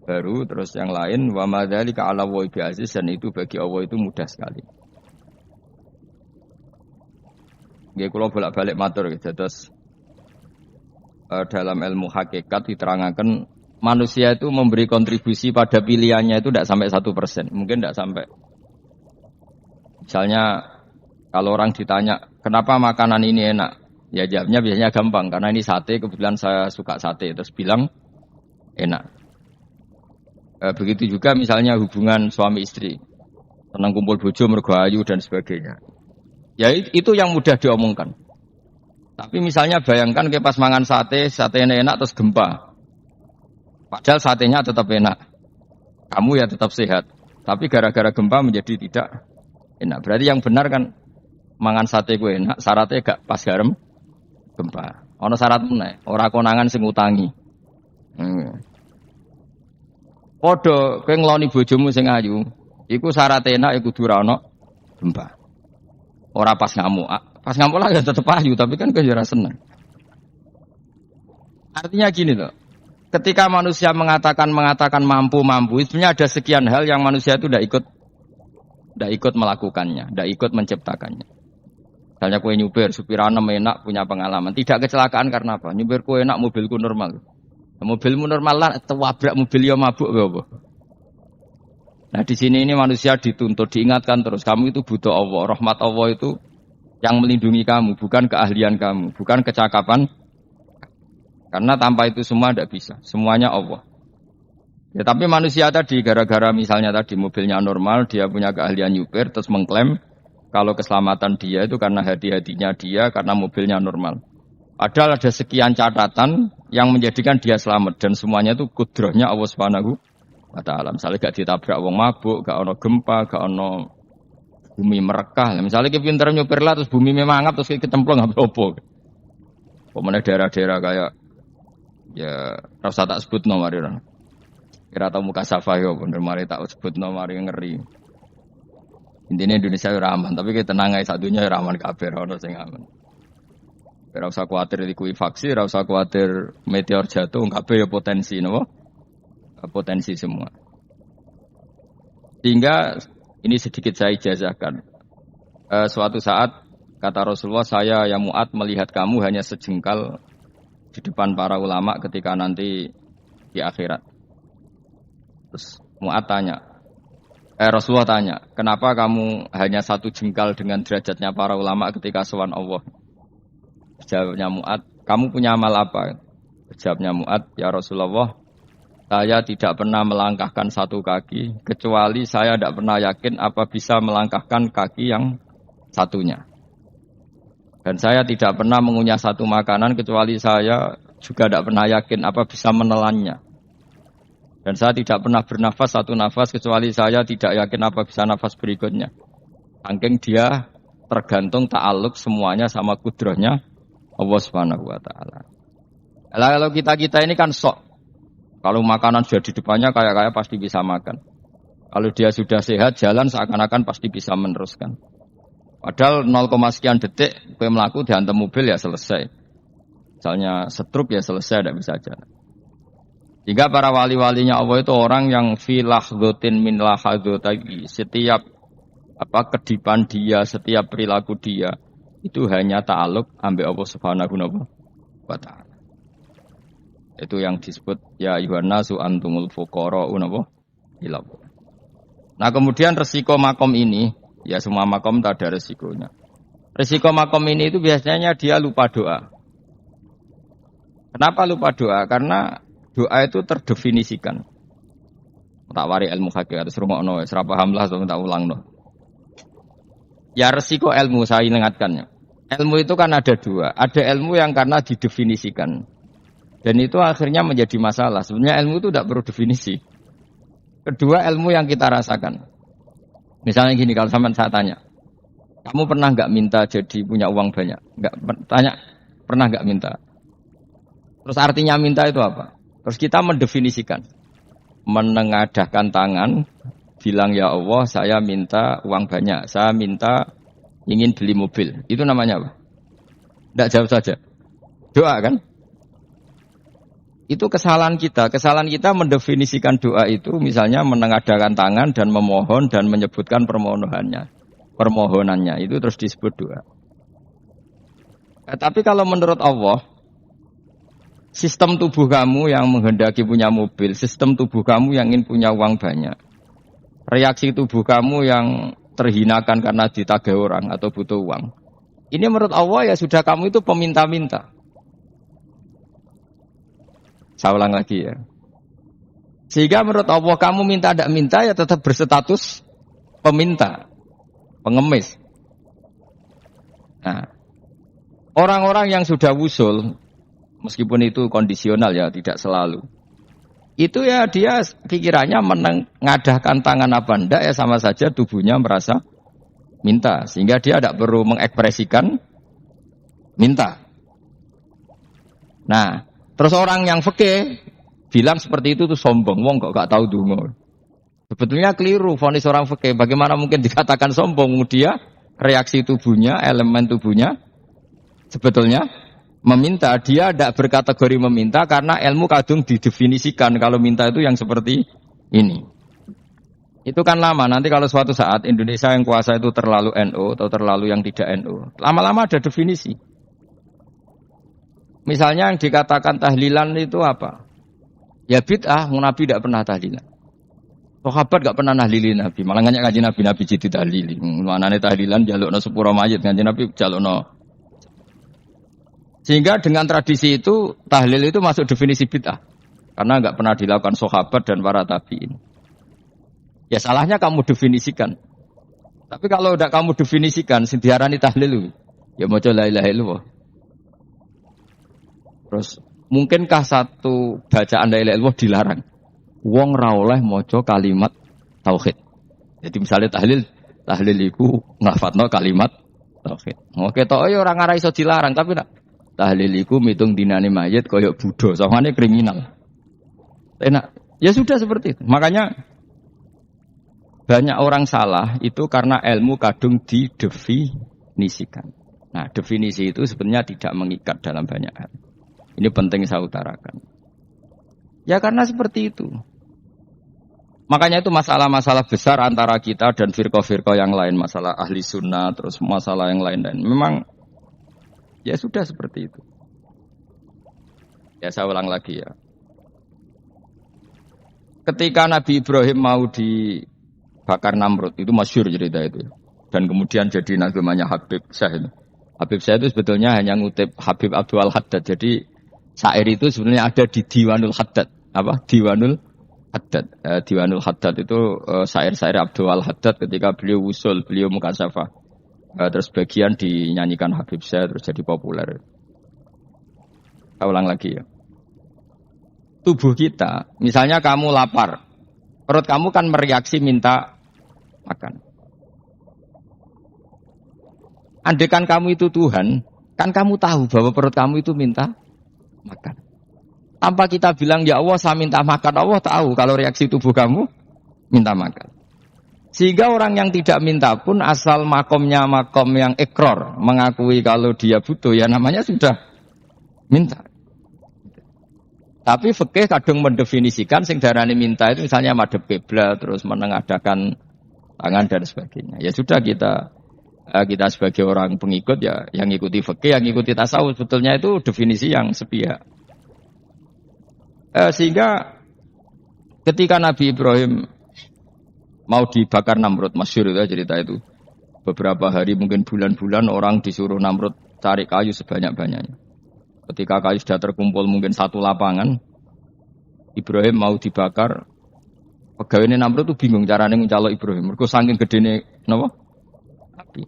baru, terus yang lain wa madzalika 'ala Allahi bi'aziz, dan itu bagi Allah itu mudah sekali. Nggih kula bolak-balik matur terus dalam ilmu hakikat diterangkan manusia itu memberi kontribusi pada pilihannya itu tidak sampai 1%, mungkin tidak sampai. Misalnya kalau orang ditanya kenapa makanan ini enak, ya jawabnya biasanya gampang karena ini sate, kebetulan saya suka sate, terus bilang enak. Begitu juga misalnya hubungan suami istri, senang kumpul bojo mergo ayu dan sebagainya. Ya itu yang mudah diomongkan. Tapi misalnya bayangkan kayak pas mangan sate enak terus gempa. Padahal satenya tetap enak. Kamu ya tetap sehat. Tapi gara-gara gempa menjadi tidak enak. Berarti yang benar kan mangan sate ku enak, syaratnya gak pas garam gempa. Ono syarat meneh, ora konangan sing utangi. Padha kowe ngloni bojomu sing ayu, iku syarat enak iku kudu ora ono gempa. Ora pas ngamuk. Pas ngamuk lah ya tetep ayu, tapi kan kowe ora seneng. Artinya gini loh. Ketika manusia mengatakan mampu, sebenarnya ada sekian hal yang manusia itu tidak ikut melakukannya, tidak ikut menciptakannya. Misalnya kue nyupir, supiranem enak, punya pengalaman. Tidak kecelakaan karena apa? Nyupir kue enak, mobilku normal. Mobilmu normal lah, tewabrak mobil ya mabuk. Apa? Nah di sini ini manusia dituntut, diingatkan terus. Kamu itu butuh Allah, rahmat Allah itu yang melindungi kamu, bukan keahlian kamu, bukan kecakapan. Karena tanpa itu semua tidak bisa. Semuanya Allah. Ya, tapi manusia tadi gara-gara misalnya tadi mobilnya normal, dia punya keahlian nyupir, terus mengklaim kalau keselamatan dia itu karena hati-hatinya dia, karena mobilnya normal. Padahal ada sekian catatan yang menjadikan dia selamat. Dan semuanya itu kudrahnya Allah Subhanahu wa ta'ala. Misalnya gak ditabrak wong mabuk, gak ono gempa, gak ono bumi merekah. Misalnya kita pintar nyupir lah, terus bumi memangap, terus kita kecemplung, apa-apa. Pokoknya daerah-daerah kayak ya rasa tak sebut nomor itu. Kira tahu muka safayo bener mari tak sebut nomor yang ngeri. Intinya Indonesia ora aman, tapi kita tenang aja satunya ora aman kabeh ono sing aman. Ora usah kuwatir likuifaksi, ora usah kuwatir meteor jatuh, kabeh ya potensi napa? Potensi semua. Sehingga ini sedikit saya ijazahkan. Suatu saat kata Rasulullah, saya ya Mu'ad melihat kamu hanya sejengkal di depan para ulama ketika nanti di akhirat. Terus Mu'ad tanya, Rasulullah tanya, kenapa kamu hanya satu jengkal dengan derajatnya para ulama ketika sowan Allah? Jawabnya Mu'ad, kamu punya amal apa? Jawabnya Mu'ad, ya Rasulullah, saya tidak pernah melangkahkan satu kaki, kecuali saya tidak pernah yakin apa bisa melangkahkan kaki yang satunya. Dan saya tidak pernah mengunyah satu makanan kecuali saya juga tidak pernah yakin apa bisa menelannya. Dan saya tidak pernah bernafas satu nafas kecuali saya tidak yakin apa bisa nafas berikutnya. Saking dia tergantung ta'aluk semuanya sama kudrahnya Allah Subhanahu wa ta'ala. Kalau kita ini kan sok. Kalau makanan sudah di depannya kayak pasti bisa makan. Kalau dia sudah sehat jalan seakan-akan pasti bisa meneruskan. Padahal 0, sekian detik kowe mlaku dihantam mobil ya selesai. Misalnya stroke ya selesai, tidak bisa jalan. Jika para wali-walinya Allah itu orang yang fi lahdhatin min lahadzati, setiap kedipan dia, setiap perilaku dia itu hanya ta'aluk ambek Allah Subhanahu wa ta'ala. Itu yang disebut ya ayyuhan nasu antumul fuqara'u ila Allah. Nah, kemudian resiko makom ini, ya semua makom tak ada resikonya. Resiko makom ini itu biasanya dia lupa doa. Kenapa lupa doa? Karena doa itu terdefinisikan. Tak wari ilmu hakikat terus rungokno wis ora paham lah tak ulangno. Ya resiko ilmu saya ingatkannya. Ilmu itu kan ada dua. Ada ilmu yang karena didefinisikan. Dan itu akhirnya menjadi masalah. Sebenarnya ilmu itu tidak perlu definisi. Kedua ilmu yang kita rasakan. Misalnya gini, kalau sampean saya tanya, kamu pernah nggak minta jadi punya uang banyak? Nggak tanya, pernah nggak minta? Terus artinya minta itu apa? Terus kita mendefinisikan, menengadahkan tangan, bilang ya Allah, saya minta uang banyak, saya minta ingin beli mobil. Itu namanya apa? Nggak jawab saja. Doa kan? Itu kesalahan kita. Kesalahan kita mendefinisikan doa itu misalnya menengadahkan tangan dan memohon dan menyebutkan permohonannya itu terus disebut doa. Tapi kalau menurut Allah, sistem tubuh kamu yang menghendaki punya mobil, sistem tubuh kamu yang ingin punya uang banyak, reaksi tubuh kamu yang terhinakan karena ditagih orang atau butuh uang, ini menurut Allah ya sudah kamu itu peminta-minta. Saya ulang lagi ya. Sehingga menurut Allah kamu minta tidak minta ya tetap berstatus peminta, pengemis. Nah, orang-orang yang sudah wusul, meskipun itu kondisional ya, tidak selalu. Itu ya dia pikirannya mengadahkan tangan apa enggak ya sama saja tubuhnya merasa minta. Sehingga dia tidak perlu mengekspresikan minta. Nah, terus orang yang fikih bilang seperti itu tuh sombong, wong kok gak tahu donga. Sebetulnya keliru vonis orang fikih. Bagaimana mungkin dikatakan sombong? Dia reaksi tubuhnya, elemen tubuhnya sebetulnya meminta. Dia tidak berkategori meminta karena ilmu kadung didefinisikan kalau minta itu yang seperti ini. Itu kan lama. Nanti kalau suatu saat Indonesia yang kuasa itu terlalu NU atau terlalu yang tidak NU, lama-lama ada definisi. Misalnya yang dikatakan tahlilan itu apa? Ya bid'ah, Nabi tidak pernah tahlilan. Sahabat tidak pernah nahlilin Nabi, malah nganyak ngaji Nabi jadi tahlili. Manane tahlilan jalukno sepura mayit, ngaji Nabi jalukno. Sehingga dengan tradisi itu tahlil itu masuk definisi bid'ah. Karena enggak pernah dilakukan sahabat dan para tabi'in. Ya salahnya kamu definisikan. Tapi kalau udah kamu definisikan sing diarani tahlil, ya maca la ilaha illallah. Terus mungkinkah satu bacaan la ilaha illallah dilarang? Wong ra oleh maca kalimat tauhid. Jadi misalnya tahlil iku nglafadzno kalimat tauhid. Oke tok ya ora ngara iso dilarang tapi nak tahlil iku mitung dinane mayit kaya Buddha, sawangane kriminal. Enak. Ya sudah seperti itu. Makanya banyak orang salah itu karena ilmu kadung didefinisikan. Nah, definisi itu sebenarnya tidak mengikat dalam banyak hal. Ini penting saya utarakan. Ya karena seperti itu. Makanya itu masalah-masalah besar antara kita dan firqah-firqah yang lain. Masalah ahli sunnah, terus masalah yang lain-lain. Memang ya sudah seperti itu. Ya saya ulang lagi ya. Ketika Nabi Ibrahim mau dibakar Namrud, itu masyhur cerita itu. Dan kemudian jadi namanya Habib Syah. Habib Syah itu sebetulnya hanya ngutip Habib Abdul Haddad. Jadi syair itu sebenarnya ada di Diwanul Haddad. Apa? Diwanul Haddad. Diwanul Haddad itu syair-syair Abdul Haddad ketika beliau usul, beliau mukasyafah. Terus bagian dinyanyikan Habib Syah terus jadi populer. Saya ulang lagi ya. Tubuh kita, misalnya kamu lapar, perut kamu kan mereaksi minta makan. Andaikan kamu itu Tuhan, kan kamu tahu bahwa perut kamu itu minta makan. Tanpa kita bilang, ya Allah saya minta makan, Allah tahu kalau reaksi tubuh kamu minta makan. Sehingga orang yang tidak minta pun asal makomnya makom yang ikror, mengakui kalau dia butuh, ya namanya sudah minta. Tapi fikih kadang mendefinisikan sing darani minta itu misalnya madhep kiblat terus menengadahkan tangan dan sebagainya. Ya sudah kita sebagai orang pengikut ya yang ikuti fikih, yang ikuti tasawuf sebetulnya itu definisi yang sepihak. Sehingga ketika Nabi Ibrahim mau dibakar Namrud, masyhur itu cerita itu. Beberapa hari mungkin bulan-bulan orang disuruh Namrud cari kayu sebanyak-banyaknya. Ketika kayu sudah terkumpul mungkin satu lapangan, Ibrahim mau dibakar. Pegawainya Namrud itu bingung caranya nguncalok Ibrahim. Mereka saking gedene napa? Api.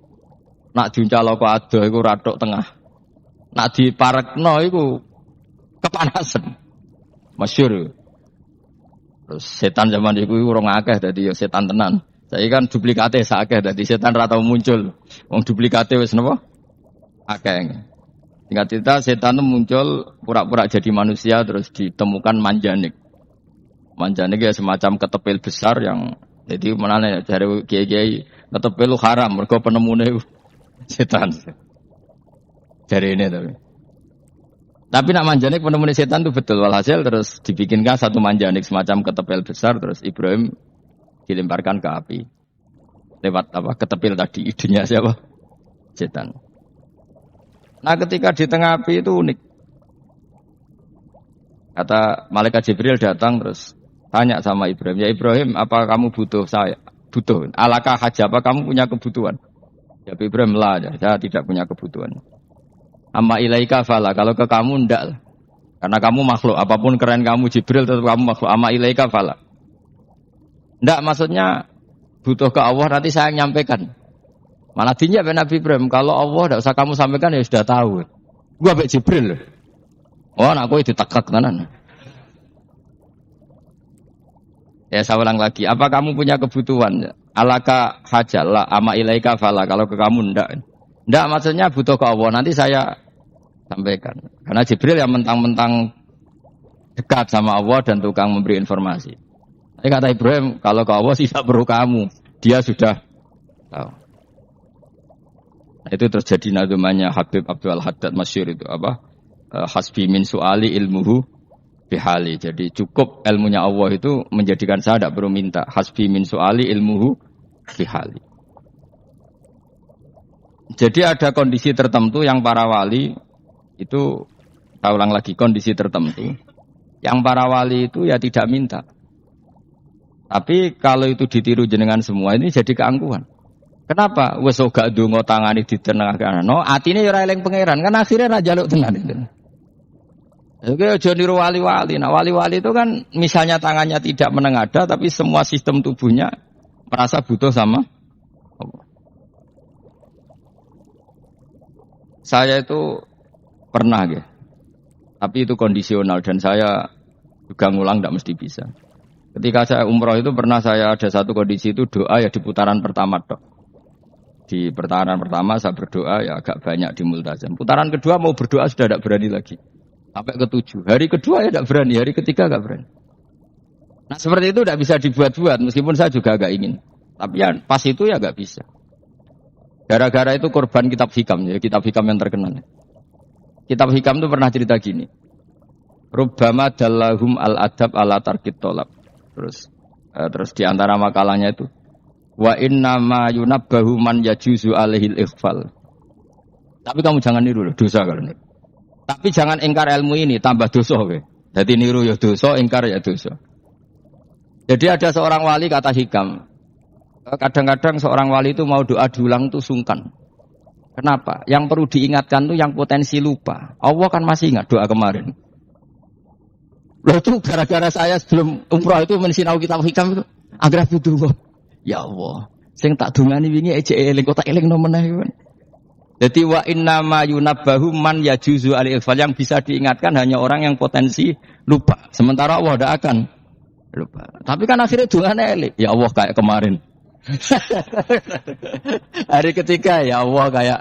Nak diuncalok kok ada iku ratok tengah. Nak diparekno iku kepanasan. Masyhur. Terus setan zaman iku urung akeh dadi ya setan tenan. Saiki kan duplikate sakeh dadi setan ra tau muncul. Wong duplikate wis napa? Akeh. Singkat cerita setan itu muncul pura-pura jadi manusia terus ditemukan manjanik. Manjanik ya semacam ketepil besar yang jadi menane dari kiai-kiai ketepil haram mergo penemune setan. Dari ini tapi. Tapi nak manjanik penemuan setan itu betul. Walhasil terus dibikinkan satu manjanik semacam ketepel besar. Terus Ibrahim dilemparkan ke api. Lewat apa ketepil tadi. Idenya siapa? Setan. Nah ketika di tengah api itu unik. Kata malaikat Jibril datang terus tanya sama Ibrahim. Ya Ibrahim apa kamu butuh saya? Butuh. Alakah haja apa kamu punya kebutuhan? Ya Ibrahim lah. Saya tidak punya kebutuhan. Amma ilaika fala, kalau ke kamu ndak. Karena kamu makhluk, apapun keren kamu Jibril tetap kamu makhluk. Amma ilaika fala. Ndak maksudnya butuh ke Allah nanti saya nyampaikan. Malah dijawab Nabi Ibrahim, kalau Allah ndak usah kamu sampaikan ya sudah tahu. Gua ambek Jibril. Oh, anakku ditekak tenan. Ya saya ulang lagi, apa kamu punya kebutuhan? Alaka hajalla amma ilaika fala, kalau ke kamu ndak. Ndak maksudnya butuh ke Allah nanti saya sampaikan. Karena Jibril yang mentang-mentang dekat sama Allah dan tukang memberi informasi. Tapi kata Ibrahim, kalau ke Allah sih tidak perlu kamu. Dia sudah tahu. Nah, itu terjadi nazumannya Habib Abdul Haddad Masyhur itu apa? Hasbi min su'ali ilmuhu bihali. Jadi cukup ilmunya Allah itu menjadikan saya tidak perlu minta. Hasbi min su'ali ilmuhu bihali. Jadi ada kondisi tertentu yang para wali itu, saya ulang lagi, kondisi tertentu yang para wali itu ya tidak minta. Tapi kalau itu ditiru jenengan semua ini jadi keangkuhan. Kenapa? Wes gak ndonga tangane ditenengahkan. No, atine ya ora eling pangeran, kan akhirnya ra njaluk tenan itu. Oke, aja niru wali-wali. Nah, wali-wali itu kan misalnya tangannya tidak menengadah tapi semua sistem tubuhnya merasa butuh sama Allah. Saya itu pernah ya, tapi itu kondisional dan saya juga ngulang tidak mesti bisa. Ketika saya umroh itu pernah saya ada satu kondisi itu doa ya di putaran pertama dok. Di putaran pertama saya berdoa ya agak banyak di multazam. Putaran kedua mau berdoa sudah tidak berani lagi. Sampai ke-7. Hari kedua ya tidak berani, hari ketiga tidak berani. Nah seperti itu tidak bisa dibuat-buat meskipun saya juga agak ingin. Tapi ya pas itu ya agak bisa. Gara-gara itu korban kitab hikam ya, kitab hikam yang terkenal. Kitab hikam itu pernah cerita gini. Rubbama dallahum al-adab ala tarkit tolab. Terus di antara makalahnya itu wa inna ma yunabbahu man yajuzu alaihil ighfal. Tapi kamu jangan niru loh, dosa kalau niru. Tapi jangan ingkar ilmu ini, tambah dosa we. Jadi niru ya dosa, ingkar ya dosa. Jadi ada seorang wali kata hikam. Kadang-kadang seorang wali itu mau doa diulang itu sungkan. Kenapa? Yang perlu diingatkan tuh yang potensi lupa. Allah kan masih ingat doa kemarin. Loh itu gara-gara saya sebelum umrah itu mensinau kitab hikam itu agar butuh. Ya Allah, sing tak dungani wingi ejek eling kok tak eling no meneh. Jadi wa inna ma yunabbahu man yajuzu al-ighfal, yang bisa diingatkan hanya orang yang potensi lupa. Sementara Allah tidak akan lupa. Tapi kan akhirnya dungane eling. Ya Allah kayak kemarin. Hari ketiga ya Allah kayak.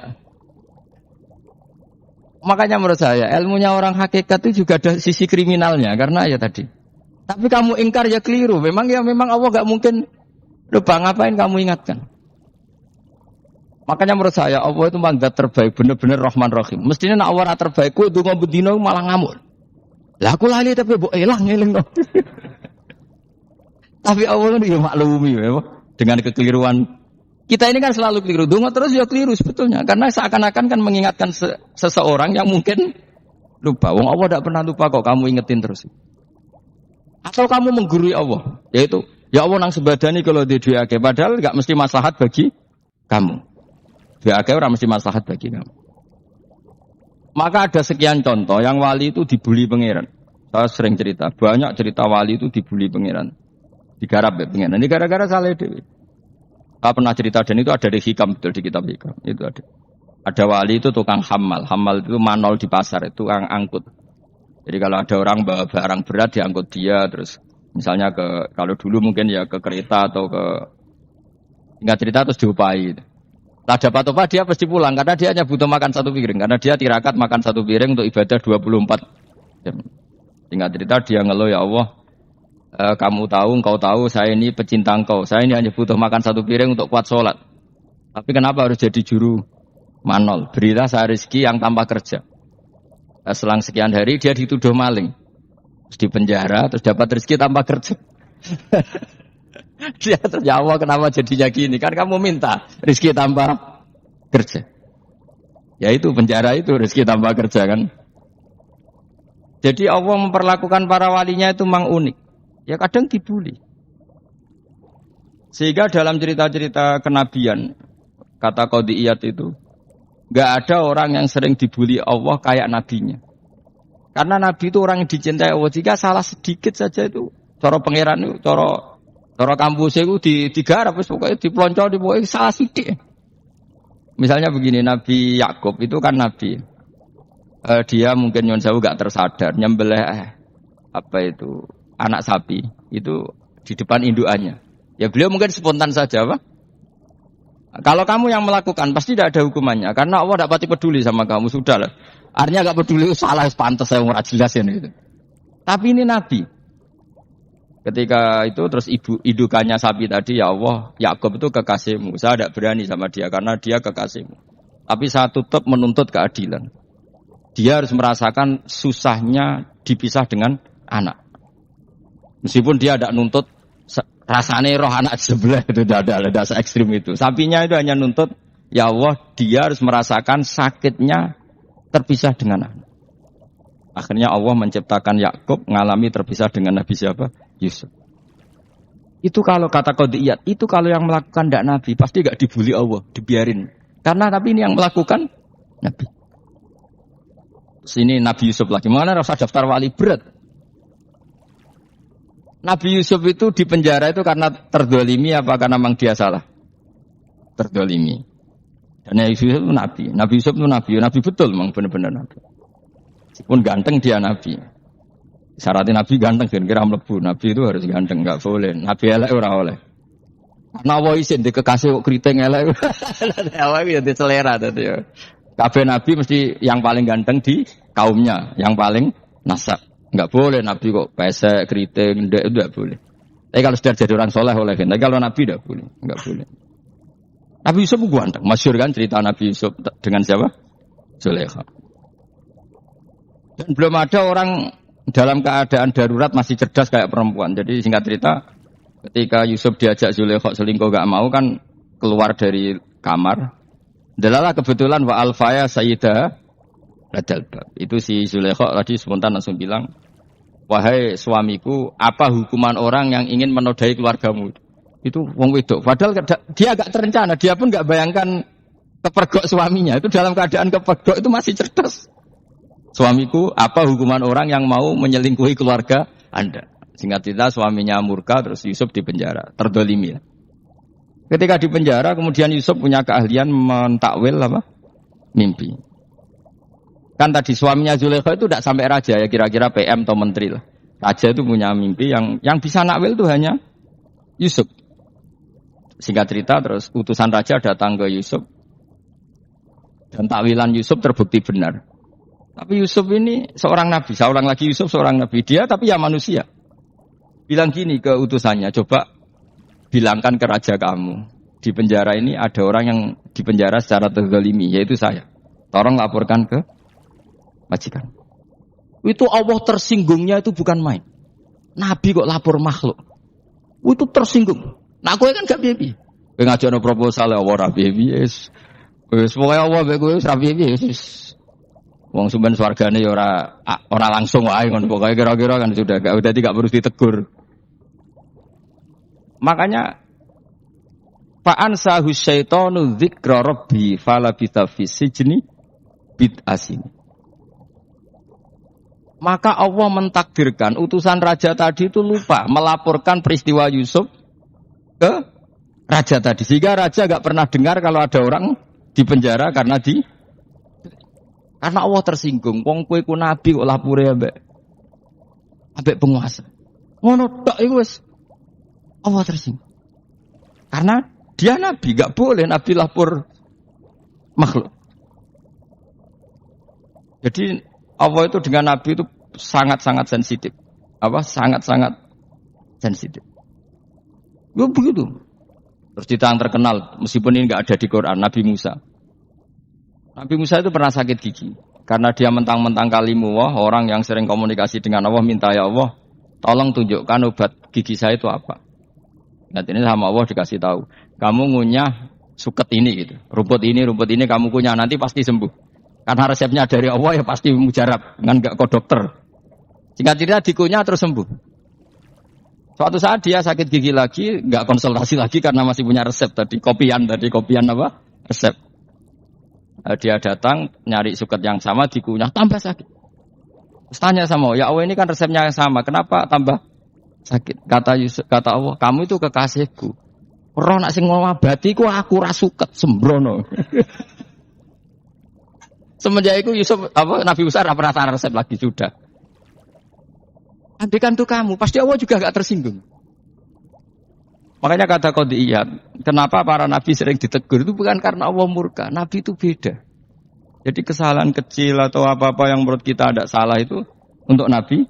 Makanya menurut saya ilmunya orang hakikat itu juga ada sisi kriminalnya karena ya tadi. Tapi kamu ingkar ya keliru. Memang Allah gak mungkin lupa, ngapain kamu ingatkan. Makanya menurut saya Allah itu mandat terbaik, benar-benar Rahman Rahim. Mestinya nak Allah terbaik, ku donga bedino malah ngamuk. Lah aku lali tapi mbok eling no. Tapi Allah itu ya maklumi ya. Dengan kekeliruan kita ini kan selalu keliru, donga terus ya keliru sebetulnya karena seakan-akan kan mengingatkan seseorang yang mungkin lupa. Wong Allah tidak pernah lupa kok, kamu ingetin terus. Atau kamu menggurui Allah, yaitu ya Allah nang sebadani kalau di duake, padahal enggak mesti maslahat bagi kamu. Duake ora mesti maslahat bagi kamu. Maka ada sekian contoh yang wali itu dibully pangeran. Saya sering cerita, banyak cerita wali itu dibully pangeran. Digarap ya pengen. Ini gara-gara salah dewi. Saya pernah cerita dan itu ada di hikam betul di kitab hikam. Itu ada. Ada wali itu tukang hamal. Hamal itu manol di pasar, itu tukang angkut. Jadi kalau ada orang bawa barang berat diangkut dia, terus misalnya kalau dulu mungkin ya ke kereta atau ke tinggal cerita terus diupai. Lah dapat apa dia pasti pulang karena dia hanya butuh makan satu piring karena dia tirakat makan satu piring untuk ibadah 24 jam. Tinggal cerita dia ngeluh ya Allah. Kamu tahu, engkau tahu, saya ini pecinta engkau. Saya ini hanya butuh makan satu piring untuk kuat sholat. Tapi kenapa harus jadi juru manol? Berilah saya rezeki yang tanpa kerja. Selang sekian hari dia dituduh maling. Terus di penjara, terus dapat rezeki tanpa kerja. Dia terjawab kenapa jadinya gini? Kan kamu minta rezeki tanpa kerja. Ya itu penjara itu rezeki tanpa kerja kan. Jadi Allah memperlakukan para walinya itu memang unik. Ya kadang dibuli. Sehingga dalam cerita-cerita kenabian, kata Qadiyat itu, nggak ada orang yang sering dibuli Allah kayak nabinya. Karena nabi itu orang yang dicintai Allah. Jika salah sedikit saja itu, cara pangeran itu, cara kampus itu digarap, pokoknya dipelonco, pokoknya salah sedikit. Misalnya begini, Nabi Yakub itu kan nabi. Dia mungkin nyon sewu nggak tersadar, nyembelih anak sapi itu di depan indukannya. Ya beliau mungkin spontan saja, Pak. Kalau kamu yang melakukan pasti tidak ada hukumannya karena Allah tidak pasti peduli sama kamu, sudah lah. Artinya enggak peduli, salah pantas saya ora jelas gitu. Tapi ini nabi. Ketika itu terus indukannya sapi tadi, ya Allah, Yakub itu kekasihmu. Saya tidak berani sama dia karena dia kekasihmu. Tapi saya tetap menuntut keadilan. Dia harus merasakan susahnya dipisah dengan anak. Meskipun dia tidak nuntut rasanya roh anak sebelah itu tidak se ekstrim itu. Sapinya itu hanya nuntut, ya Allah, dia harus merasakan sakitnya terpisah dengan anak. Akhirnya Allah menciptakan Yakub ngalami terpisah dengan Nabi siapa? Yusuf. Itu kalau kata Qadiyat, itu kalau yang melakukan tidak Nabi pasti gak dibully Allah, dibiarin. Karena tapi ini yang melakukan Nabi. Sini Nabi Yusuf lagi. Mana rasa daftar wali berat? Nabi Yusuf itu di penjara itu karena terdolimi apa karena memang dia salah? Terdolimi. Dan Nabi Yusuf itu Nabi. Nabi Yusuf itu Nabi. Nabi betul memang benar-benar Nabi. Meskipun ganteng dia Nabi. Syaratnya Nabi ganteng dan kira mlebu. Nabi itu harus ganteng, enggak boleh. Nabi elek ora oleh. Karena wa isin di kekasih kok kriting elek. Awak ya selera tadi ya. Kabeh Nabi mesti yang paling ganteng di kaumnya, yang paling nasab. Enggak boleh Nabi kok pesek, keriting, ndak itu enggak boleh. Tapi kalau sudah jadi orang soleh oleh, tapi kalau Nabi enggak boleh, enggak boleh. Nabi Yusuf ganteng, masyhur kan cerita Nabi Yusuf dengan siapa? Zulaikha. Dan belum ada orang dalam keadaan darurat masih cerdas kayak perempuan. Jadi singkat cerita, ketika Yusuf diajak Zulaikha selingkuh enggak mau kan keluar dari kamar. Dalalah kebetulan wa alfaya sayyidah Radal bab. Itu si Zulaikha tadi spontan langsung bilang, wahai suamiku, apa hukuman orang yang ingin menodai keluargamu? Itu wong wedok. Padahal dia agak terencana, dia pun enggak bayangkan kepergok suaminya. Itu dalam keadaan kepergok itu masih cerdas. Suamiku, apa hukuman orang yang mau menyelingkuhi keluarga Anda? Singkat cerita suaminya murka, terus Yusuf dipenjara, terdolimi. Ketika dipenjara, kemudian Yusuf punya keahlian mentakwil mimpi. Kan tadi suaminya Zulaikha itu tidak sampai raja ya, kira-kira PM atau menteri lah. Raja itu punya mimpi yang bisa nakwil itu hanya Yusuf. Singkat cerita terus utusan raja datang ke Yusuf dan takwilan Yusuf terbukti benar. Tapi Yusuf ini seorang nabi, seorang lagi Yusuf seorang nabi, dia tapi ya manusia. Bilang gini ke utusannya, coba bilangkan ke raja kamu, di penjara ini ada orang yang dipenjara secara terzalimi, yaitu saya. Tolong laporkan ke majikan. Itu Allah tersinggungnya itu bukan main. Nabi kok lapor makhluk. Itu tersinggung. Nah kowe kan gak piye-piye. Kowe ngajakno proposal Allah ra piye-piye. Wis pokoke Allah mek kowe ra piye-piye wis. Wong sumben swargane ya ora langsung wae ngono pokoke kira-kira kan sudah gak perlu ditegur. Makanya fa'an sahu syaitanu dzikra rabbi falabitha fi sijni bid'asin. Maka Allah mentakdirkan utusan raja tadi itu lupa melaporkan peristiwa Yusuf ke raja tadi. Sehingga raja gak pernah dengar kalau ada orang di penjara karena Allah tersinggung. Wong kowe ku nabi kok lapore ambek penguasa. Ngono tok iku wis Allah tersinggung. Karena dia nabi, gak boleh nabi lapor makhluk. Jadi Allah itu dengan Nabi itu sangat-sangat sensitif. Sangat-sangat sensitif. Ya begitu. Terus cerita yang terkenal, meskipun ini enggak ada di Quran, Nabi Musa. Nabi Musa itu pernah sakit gigi. karena dia mentang-mentang kalimullah, orang yang sering komunikasi dengan Allah minta ya Allah, tolong tunjukkan obat gigi saya itu apa. Nanti ini sama Allah dikasih tahu, kamu ngunyah suket ini gitu, rumput ini kamu kunyah nanti pasti sembuh. Karena resepnya dari Allah ya pasti mujarab, kan nggak ke dokter. Singkat cerita dikunyah terus sembuh. Suatu saat dia sakit gigi lagi, nggak konsultasi lagi karena masih punya resep kopian apa? Resep. Dia datang nyari suket yang sama dikunyah tambah sakit. Terus tanya sama Allah, ya Allah ini kan resepnya yang sama, kenapa tambah sakit? Kata Allah, kamu itu kekasihku. Roh nak sing ngobati ku aku ra suket sembrono. Semenjak itu Nabi Musa ora pernah resep lagi sudah. Andikan tuh kamu, pasti Allah juga gak tersinggung. Makanya kata Qadiyat, kenapa para nabi sering ditegur itu bukan karena Allah murka. Nabi itu beda. Jadi kesalahan kecil atau apa-apa yang menurut kita ada salah itu untuk nabi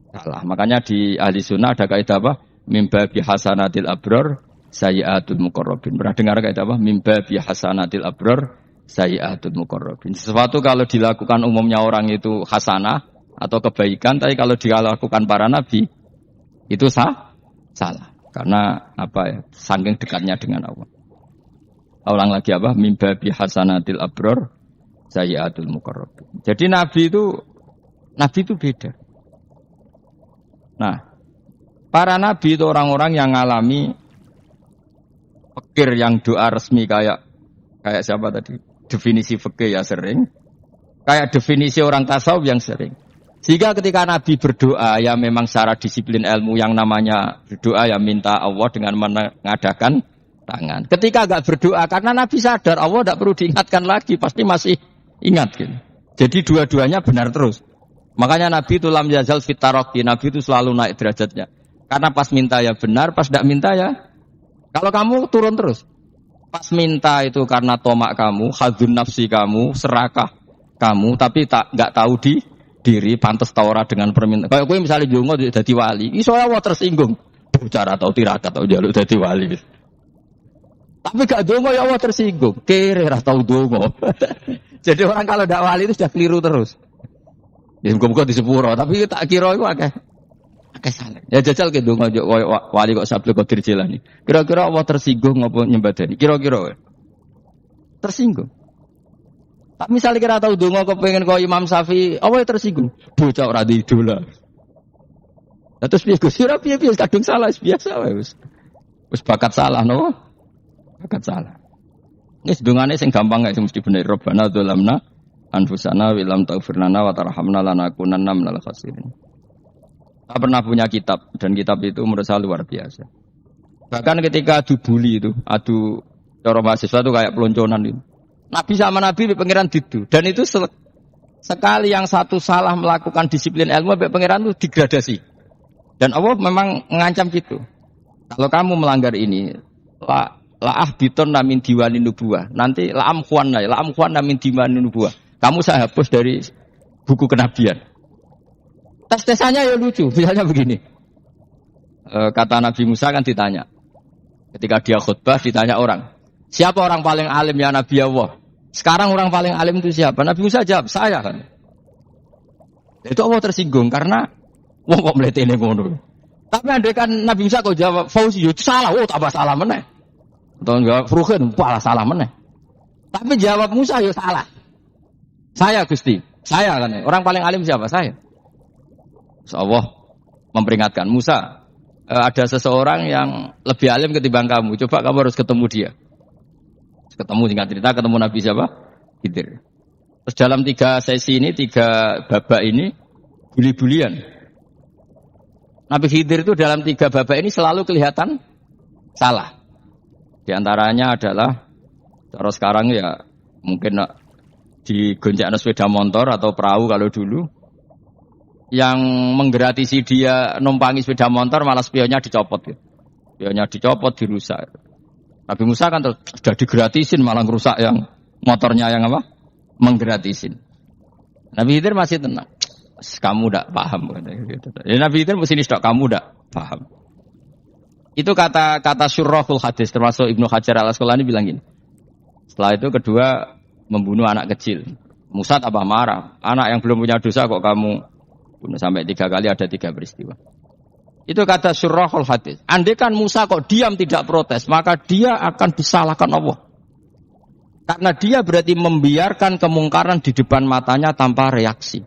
salah. Makanya di ahli sunnah ada kaidah apa? Mimba bi hasanatil abror sayyiatul muqarrabin. Pernah dengar kaidah apa? Mimba bi hasanatil abror sayyiatul muqarrabin. Sesuatu kalau dilakukan umumnya orang itu hasanah atau kebaikan, tapi kalau dilakukan para nabi itu salah. Karena apa ya? Saking dekatnya dengan Allah. Ulang lagi apa? Mimba bi hasanatil abror sayyiatul muqarrabin. Jadi nabi itu beda. Nah, para nabi itu orang-orang yang ngalami fikir yang doa resmi kayak siapa tadi? Definisi fikih ya sering. Kayak definisi orang tasawuf yang sering. Sehingga ketika Nabi berdoa, ya memang secara disiplin ilmu yang namanya berdoa ya minta Allah dengan mengadakan tangan. Ketika enggak berdoa, karena Nabi sadar Allah tidak perlu diingatkan lagi, pasti masih ingat. Gitu. Jadi dua-duanya benar terus. Makanya Nabi itu lam yazal fitaroki, Nabi itu selalu naik derajatnya. Karena pas minta ya benar, pas tidak minta ya. Kalau kamu turun terus. Pas minta itu karena tomak kamu, hadzun nafsi kamu, serakah kamu, tapi nggak tahu diri pantas taura dengan permintaan. Kayak gue misalnya jongo jadi wali, iso Allah tersinggung. Bicara atau tirakat atau jaluk jadi wali. Tapi gak jongo ya Allah tersinggung. Kere atau dongo. Jadi orang kalau tidak wali itu sudah keliru terus. Ya muka-muka di sepuro, tapi tak kira itu akeh salah. Ya jajal ke dongo wali kok sabtu kok dirjelani. Kira-kira Allah tersinggung ngapa nyembadani? Kira-kira tersinggung. Tak misalnya kira tahu dongo kepengen kau Imam Syafi'i, apa yang tersinggung? Bocah ora di idola. Lah terus piye Gus? Ora piye kadung salah biasa wae wis. Wis bakat salah no. Bakat salah. Wis dongane sing gampang ae mesti bener. Rabbana dzalamna anfusana wa lam taghfir lana wa tarhamna lanakunanna minal khasirin. Saya pernah punya kitab dan kitab itu menurut saya luar biasa. Bahkan ketika adu bully itu, adu cara mahasiswa itu kayak pelonconan itu. Nabi sama Nabi pangeran didu dan itu sekali yang satu salah melakukan disiplin ilmu pangeran itu degradasi dan Allah memang mengancam gitu. Kalau kamu melanggar ini laah biton namin diwani nubuah nanti laam khuan namin diwani nubuah kamu saya hapus dari buku kenabian. Tes-tesannya ya lucu misalnya begini kata Nabi Musa kan ditanya ketika dia khutbah ditanya orang siapa orang paling alim ya Nabi Allah. Sekarang orang paling alim itu siapa? Nabi Musa jawab, saya kan. Itu Allah tersinggung karena wong kok mletene ngono. Tapi andai kan Nabi Musa kok jawab Fauzi itu salah, tambah salah meneh. Atau enggak Furuhin, malah salah meneh. Tapi jawab Musa ya salah. Saya Gusti, saya kan. Orang paling alim siapa? Saya. So, Allah memperingatkan Musa, ada seseorang yang lebih alim ketimbang kamu. Coba kamu harus ketemu dia. Ketemu singkat cerita ketemu Nabi siapa? Khidir. Terus dalam 3 sesi ini 3 babak ini buli-bulian. Nabi Khidir itu dalam 3 babak ini selalu kelihatan salah. Di antaranya adalah cara sekarang ya mungkin digoncengkan sepeda motor atau perahu kalau dulu yang menggratisi dia numpangi sepeda motor malah spionnya dicopot. Gitu. Spionnya dicopot dirusak. Nabi Musa kan sudah digratisin malah ngerusak yang motornya yang apa? Menggratisin. Nabi Khidir masih tenang. Kamu tidak paham. Ya, Nabi Khidir mesti stok kamu tidak paham. Itu kata syurrahul hadis termasuk Ibnu Hajar al-Asqalani bilang gini. Setelah itu kedua membunuh anak kecil. Musa tambah marah. Anak yang belum punya dosa kok kamu bunuh sampai 3 kali ada 3 peristiwa. Itu kata Syurahul Hadis. Andai kan Musa kok diam tidak protes, maka dia akan disalahkan Allah. Karena dia berarti membiarkan kemungkaran di depan matanya tanpa reaksi.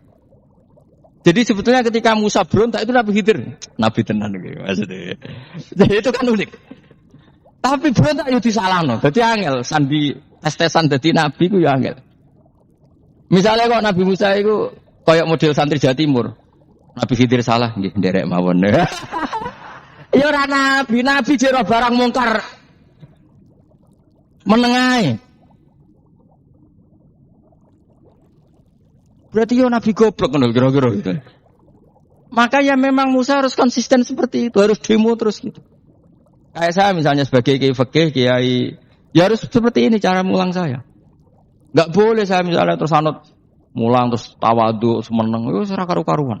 Jadi sebetulnya ketika Musa berontak itu Nabi Khidir. Nabi tenan gitu maksudnya. Jadi itu kan unik. Tapi berontak itu disalahno. Jadi angel sandi tes-tesan dadi nabi ku ya angel. Misalnya kok Nabi Musa itu kayak model santri Jawa Timur. Nabi Khidir salah nggih nderek mawon. Ya ora nabi jero barang mungkar menengae. Berarti yo nabi goblok ngono kira-kira gitu. Maka ya memang Musa harus konsisten seperti itu, harus demo terus gitu. Kayak saya misalnya sebagai kiai fikih, kiai ya harus seperti ini cara mulang saya. Enggak boleh saya misalnya terus anut mulang terus tawadhu semeneng yo ora karu-karuan.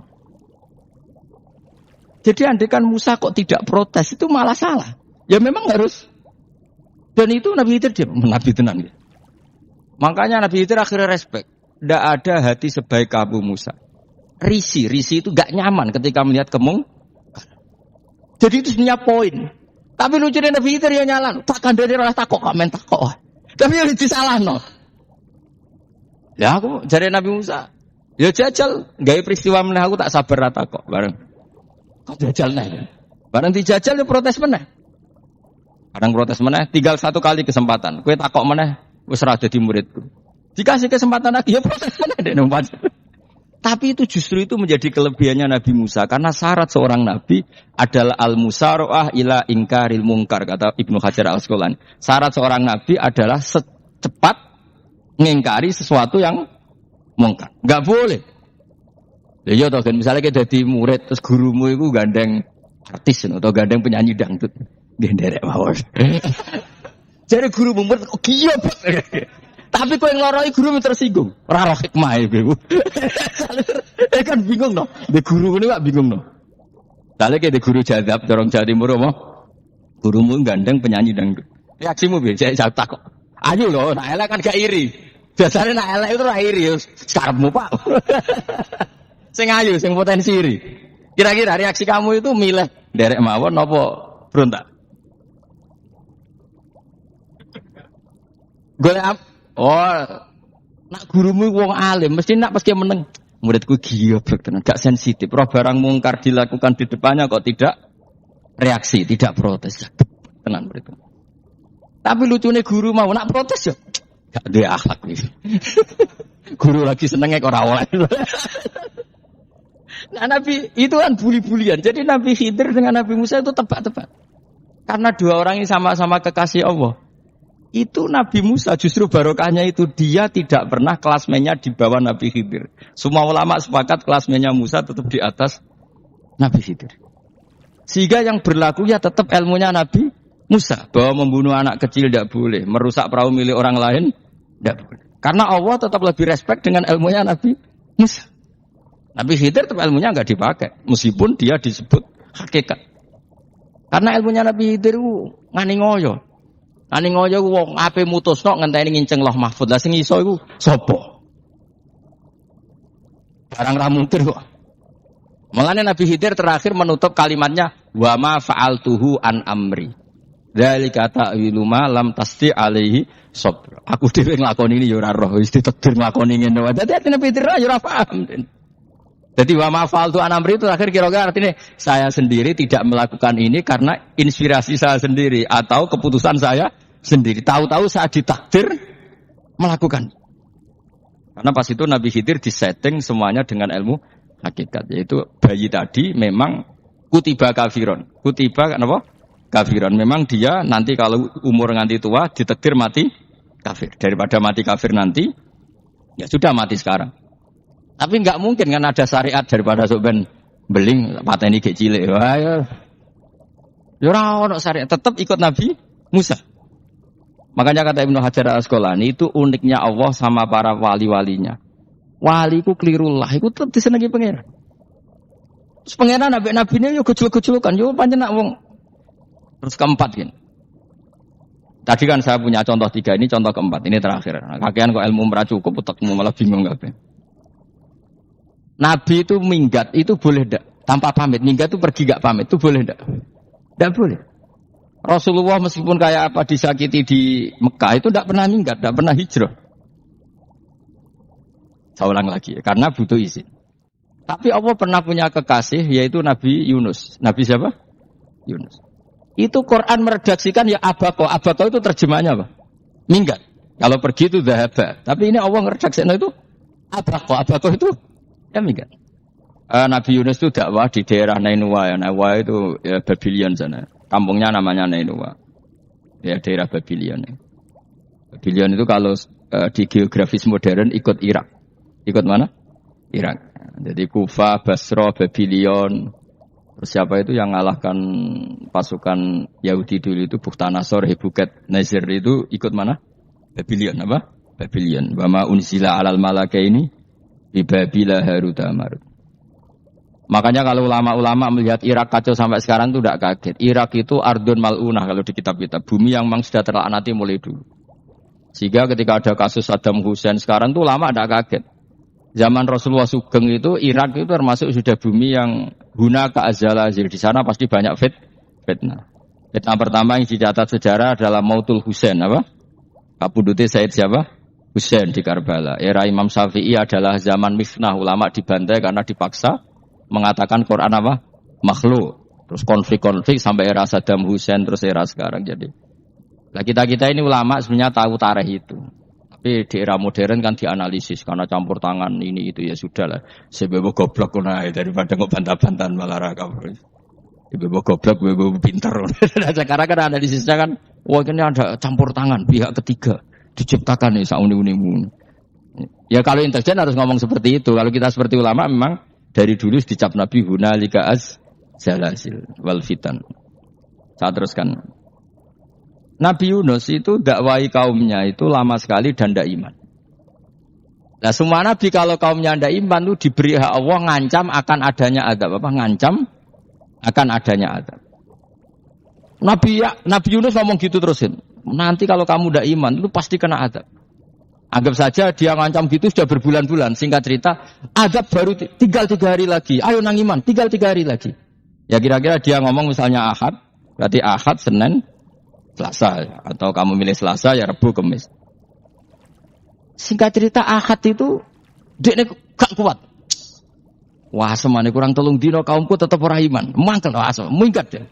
Jadi andekan Musa kok tidak protes itu malah salah. Ya memang harus. Dan itu Nabi Khidir dia nabi tenan. Makanya Nabi Khidir akhirnya respect. Tidak ada hati sebaik Abu Musa. Risi itu gak nyaman ketika melihat kemung. Jadi itu sebenarnya poin. Tapi lucunya Nabi Khidir ya nyalan. Tak kandani rasa takok, kamen takok. Tapi yang disalah no. Ya aku jari Nabi Musa. Ya jajal, gaya peristiwa meneh aku tak sabar rata kok bareng. Kok jajal nih? Bareng dijajal ya protes meneh. Kadang protes meneh, tinggal 1 kali kesempatan. Kowe takok meneh, wis ora dadi muridku. Dikasih kesempatan lagi, ya protes mana deh nompat. Tapi itu justru itu menjadi kelebihannya Nabi Musa. Karena syarat seorang Nabi adalah al-musara'ah ila ingkaril mungkar. Kata Ibnu Hajar al-Asqalani. Syarat seorang Nabi adalah secepat mengingkari sesuatu yang mungkar. Enggak boleh. Ya toh kan misalnya kita jadi murid, terus gurumu itu gandeng artis atau gandeng penyanyi dangdut. Genderek mawon. Jadi guru murid kok giyo. Tapi kau yang loroi guru tersinggung. Raro hikmah ibu. Kan bingung no. De guru ini gak bingung no. Tadi kayak de guru jadab dorong Jawa Timur mau. Gurumu gandeng penyanyi dangdut. Reaksimu biasa saya takut. Ayo loh, nak elek kan gak iri. Biasanya nak elek itu iri. Sekarangmu pak. Sing ayu, sing potensi iri. Kira-kira reaksi kamu itu milih derek mawon nopo berontak? Golek nak gurumu wong alim, mesti nak pasti meneng. Muridku giyoblok tenan, gak sensitif. Roh barang mungkar dilakukan di depannya kok tidak reaksi, tidak protes. Tenan muridku. Tapi lucunya guru mau nak protes ya. Gak ada akhlak nih. Guru lagi senengnya kok ora oleh. Nah Nabi itu kan buli-bulian. Jadi Nabi Khidir dengan Nabi Musa itu tebak-tebak. Karena 2 orang ini sama-sama kekasih Allah. Itu Nabi Musa justru barokahnya itu dia tidak pernah kelasmennya di bawah Nabi Khidir. Semua ulama sepakat kelasmennya Musa tetap di atas Nabi Khidir. Sehingga yang berlaku ya tetap ilmunya Nabi Musa. Bahwa membunuh anak kecil tidak boleh. Merusak perahu milik orang lain tidak boleh. Karena Allah tetap lebih respect dengan ilmunya Nabi Musa. Nabi Khidir tetap ilmunya nggak dipakai. Meskipun dia disebut hakikat. Karena ilmunya Nabi Khidir ngani ngoyo. Ngani ngoyo wong ape mutusno ngenteni nginceng Lauh Mahfuz. Lah sing iso iku sapa? Barang ra mungkin kok. Mulane Nabi Khidir terakhir menutup kalimatnya wa ma fa'altuhu an amri. Dzalika ta'wilu ma lam tasti alaihi sabr. Aku dhewe nglakoni ini ya ora roh, wis ditakdir nglakoni ngene wae. Dadi Nabi Khidir ya ora paham. Jadi wa ma fa'altu an amri itu terakhir kira-kira artinya saya sendiri tidak melakukan ini karena inspirasi saya sendiri atau keputusan saya sendiri. Tahu-tahu saya ditakdir melakukan. Karena pas itu Nabi Khidir disetting semuanya dengan ilmu hakikat. Yaitu bayi tadi memang kutiba kafiron. Kutiba apa? Kafiron. Memang dia nanti kalau umur nganti tua ditakdir mati kafir. Daripada mati kafir nanti, ya sudah mati sekarang. Tapi enggak mungkin kan ada syariat daripada soben beling pateni gek cilik. Wah ya. Ya ora ono syariat, tetap ikut Nabi Musa. Makanya kata Ibnu Hajar al-Asqalani itu uniknya Allah sama para wali-walinya. Waliku kelirullah, iku tetep disenengi pangeran. Terus pangeran nabi-nabine yo gejol-gejolokan, yo pancen nak wong. Terus keempat kan. Tadi kan saya punya contoh 3, ini contoh keempat, ini terakhir. Nah, kakean kok ilmu ora cukup, utekmu malah bingung kabeh. Nabi itu minggat itu boleh ndak? Tanpa pamit, minggat itu pergi gak pamit itu boleh ndak? Ndak boleh. Rasulullah meskipun kayak apa disakiti di Mekah itu ndak pernah minggat, ndak pernah hijrah. Saya ulang lagi, karena butuh izin. Tapi Allah pernah punya kekasih yaitu Nabi Yunus. Nabi siapa? Yunus. Itu Quran meredaksikan ya abako. Abako itu terjemahnya apa? Minggat. Kalau pergi itu dhahaba. Tapi ini Allah meredaksikan itu abako. Abako itu ya minggat. Nabi Yunus itu dakwah di daerah Nainua. Ya. Nainua itu ya, Babylon sana. Kampungnya namanya Nainua. Ya daerah Babylon. Ya. Babylon itu kalau di geografis modern ikut Irak. Ikut mana? Irak. Jadi Kufa, Basra, Babylon. Terus siapa itu yang ngalahkan pasukan Yahudi dulu itu Bukhtanasor, Hebuket, Nazir itu ikut mana? Babylon apa? Babylon. Wa ma unzila 'alal malakaini bi Babila Harut Marut. Makanya kalau ulama-ulama melihat Irak kacau sampai sekarang itu tidak kaget. Irak itu ardun mal'unah kalau di kitab-kitab. Bumi yang memang sudah terlaknati mulai dulu. Sehingga ketika ada kasus Saddam Hussein sekarang itu ulama tidak kaget. Zaman Rasulullah Sugeng itu Irak itu termasuk sudah bumi yang guna ke azalazil. Di sana pasti banyak fitnah. Fitnah pertama yang dicatat sejarah adalah Mautul Husain apa? Kapundute Said siapa? Husain di Karbala. Era Imam Syafi'i adalah zaman mifnah, ulama dibantai karena dipaksa mengatakan Quran apa? Makhluk. Terus konflik-konflik sampai era Saddam Hussein terus era sekarang jadi. Nah kita ini ulama sebenarnya tahu tarikh itu. Tapi di era modern kan dianalisis karena campur tangan ini itu ya sudah lah. Sebebo goblok kunai daripada kok bantah-bantahan malah rakam. Sebebo goblok, sebebo pinter. Sekarang kan analisisnya kan, wah ini ada campur tangan pihak ketiga diciptakan nih sauni-unimu. Ya kalau intelijen harus ngomong seperti itu. Kalau kita seperti ulama memang dari dulu dicap Nabi hunalika az-zalazil wal fitan. Saya teruskan. Nabi Yunus itu dakwai kaumnya itu lama sekali dan tidak iman. Nah semua nabi kalau kaumnya tidak iman itu diberi hak Allah ngancam akan adanya azab. Apa? Ngancam akan adanya azab. Nabi Yunus ngomong gitu terusin. Nanti kalau kamu tidak iman itu pasti kena azab. Anggap saja dia ngancam gitu sudah berbulan-bulan. Singkat cerita, azab baru tinggal 3 hari lagi. Ayo nang iman, tinggal 3 hari lagi. Ya kira-kira dia ngomong misalnya Ahad, berarti Ahad, Senin, Selasa, atau kamu milih Selasa ya Rabu, Kamis. Singkat cerita Ahad itu dia gak kuat. Wah semane kurang telung dino kaumku tetap ora iman. Mangkel asal minggat ya.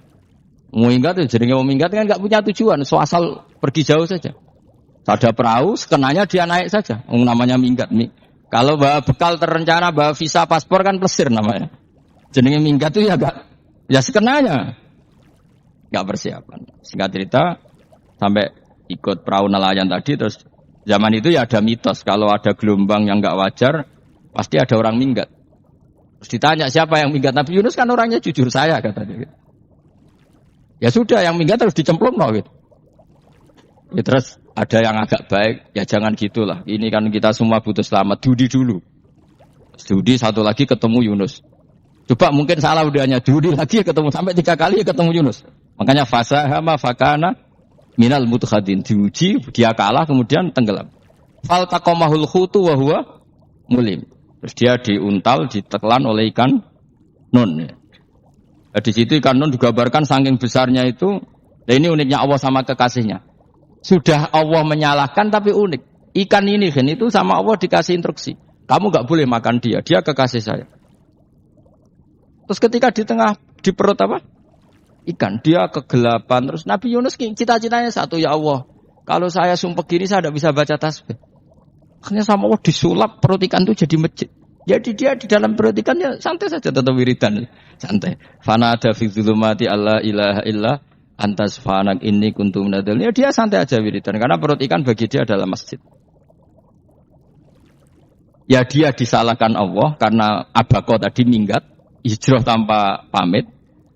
Minggat ya jenenge wong minggat kan gak punya tujuan, so asal pergi jauh saja. Ada perahu, sekenanya dia naik saja. Namanya minggat. Kalau bawa bekal terencana, bawa visa paspor kan plesir namanya. Jenenge minggat itu ya gak, ya sekenanya. Gak persiapan. Singkat cerita sampai ikut perahu nelayan tadi terus zaman itu ya ada mitos kalau ada gelombang yang gak wajar pasti ada orang minggat. Terus ditanya siapa yang minggat? Nabi Yunus kan orangnya jujur saya kata dia. Ya sudah yang minggat harus dicemplung gitu. Ya terus ada yang agak baik ya jangan gitulah. Ini kan kita semua butuh selamat. Judi dulu. Judi satu lagi ketemu Yunus. Coba mungkin salah udahnya judi lagi ketemu sampai 3 kali ketemu Yunus. Makanya fasahama fakana minal mutkhadin diuji dia kalah kemudian tenggelam. Fal taqamahul khutu wa huwa mulim. Terus dia diuntal ditelan oleh ikan nun. Nah, di situ ikan nun digambarkan saking besarnya itu. Nah ini uniknya Allah sama kekasihnya. Sudah Allah menyalahkan tapi unik. Ikan ini kan itu sama Allah dikasih instruksi. Kamu enggak boleh makan dia. Dia kekasih saya. Terus ketika di perut apa? Ikan, dia kegelapan. Terus Nabi Yunus cita-citanya satu, ya Allah, kalau saya sumpah gini saya tidak bisa baca tasbih. Akhirnya sama Allah disulap perut ikan itu jadi masjid. Jadi dia di dalam perut ikannya santai saja tetap wiridan, santai. Fana ada fi dzulumati alla ilaha illa antas fanak inni kuntu minadz. Ya dia santai aja wiridan karena perut ikan bagi dia adalah masjid. Ya dia disalahkan Allah karena abako tadi minggat, hijrah tanpa pamit.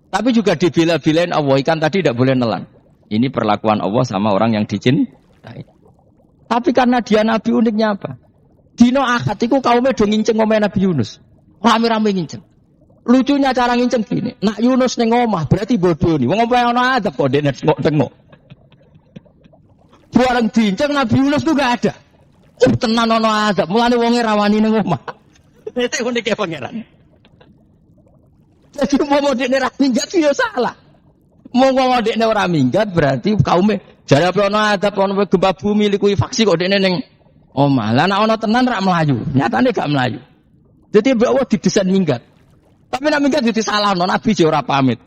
Tapi juga dibela-belain Allah, ikan tadi tidak boleh nelan. Ini perlakuan Allah sama orang yang dicintai. Tapi karena dia Nabi uniknya apa? Dino Ahad itu kaumnya do nginceng omah Nabi Yunus. Rame-rame nginceng. Lucunya cara nginceng gini. Nak Yunus ning omah berarti bodoh nih. Wong omah ana adab kok dene tengok. Bareng diinceng Nabi Yunus tuh gak ada. Tenan ono azab, mulane wonge rawani ning omah. Itu unik pangeran. Jadi mau dekne ra minggat yo salah. Mau dekne ora minggat berarti kaume jare apa ono azab ono gempa bumi likuifaksi kok dekne ning omah. Lah nek ono tenan ra mlayu, nyatane gak mlayu. Jadi mbok Allah didesain minggat. Tapi nek minggat jadi salah Nabi yo ora pamit.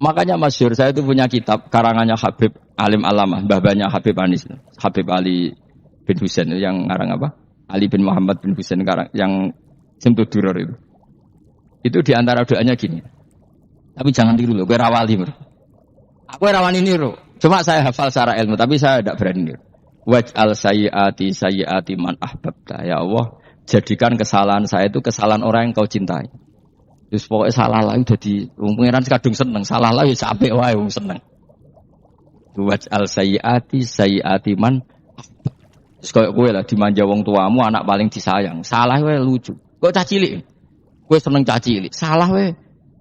Makanya masyhur saya itu punya kitab karangannya Habib Alim Alamah, mbah-mbahnya Habib Anis, Habib Ali bin Husain yang ngarang apa? Ali bin Muhammad bin Husain karang yang Simtud Duror itu. Itu diantara doanya gini. Tapi jangan tiru loh, gue rawali bro. Aku rawani niru. Cuma saya hafal secara ilmu, tapi saya tidak berani niru. Waj'al sayyiati man ahbabta. Ya Allah, jadikan kesalahan saya itu kesalahan orang yang kau cintai. Terus pokoknya salah lah jadi pengiran kadung seneng, salah lah ya capek wae wong seneng. Waj'al sayyiati man. Terus koyo kowe lah dimanja wong tuamu anak paling disayang. Salah wae lucu. Kok cah cilik. Kowe seneng cah cilik. Salah wae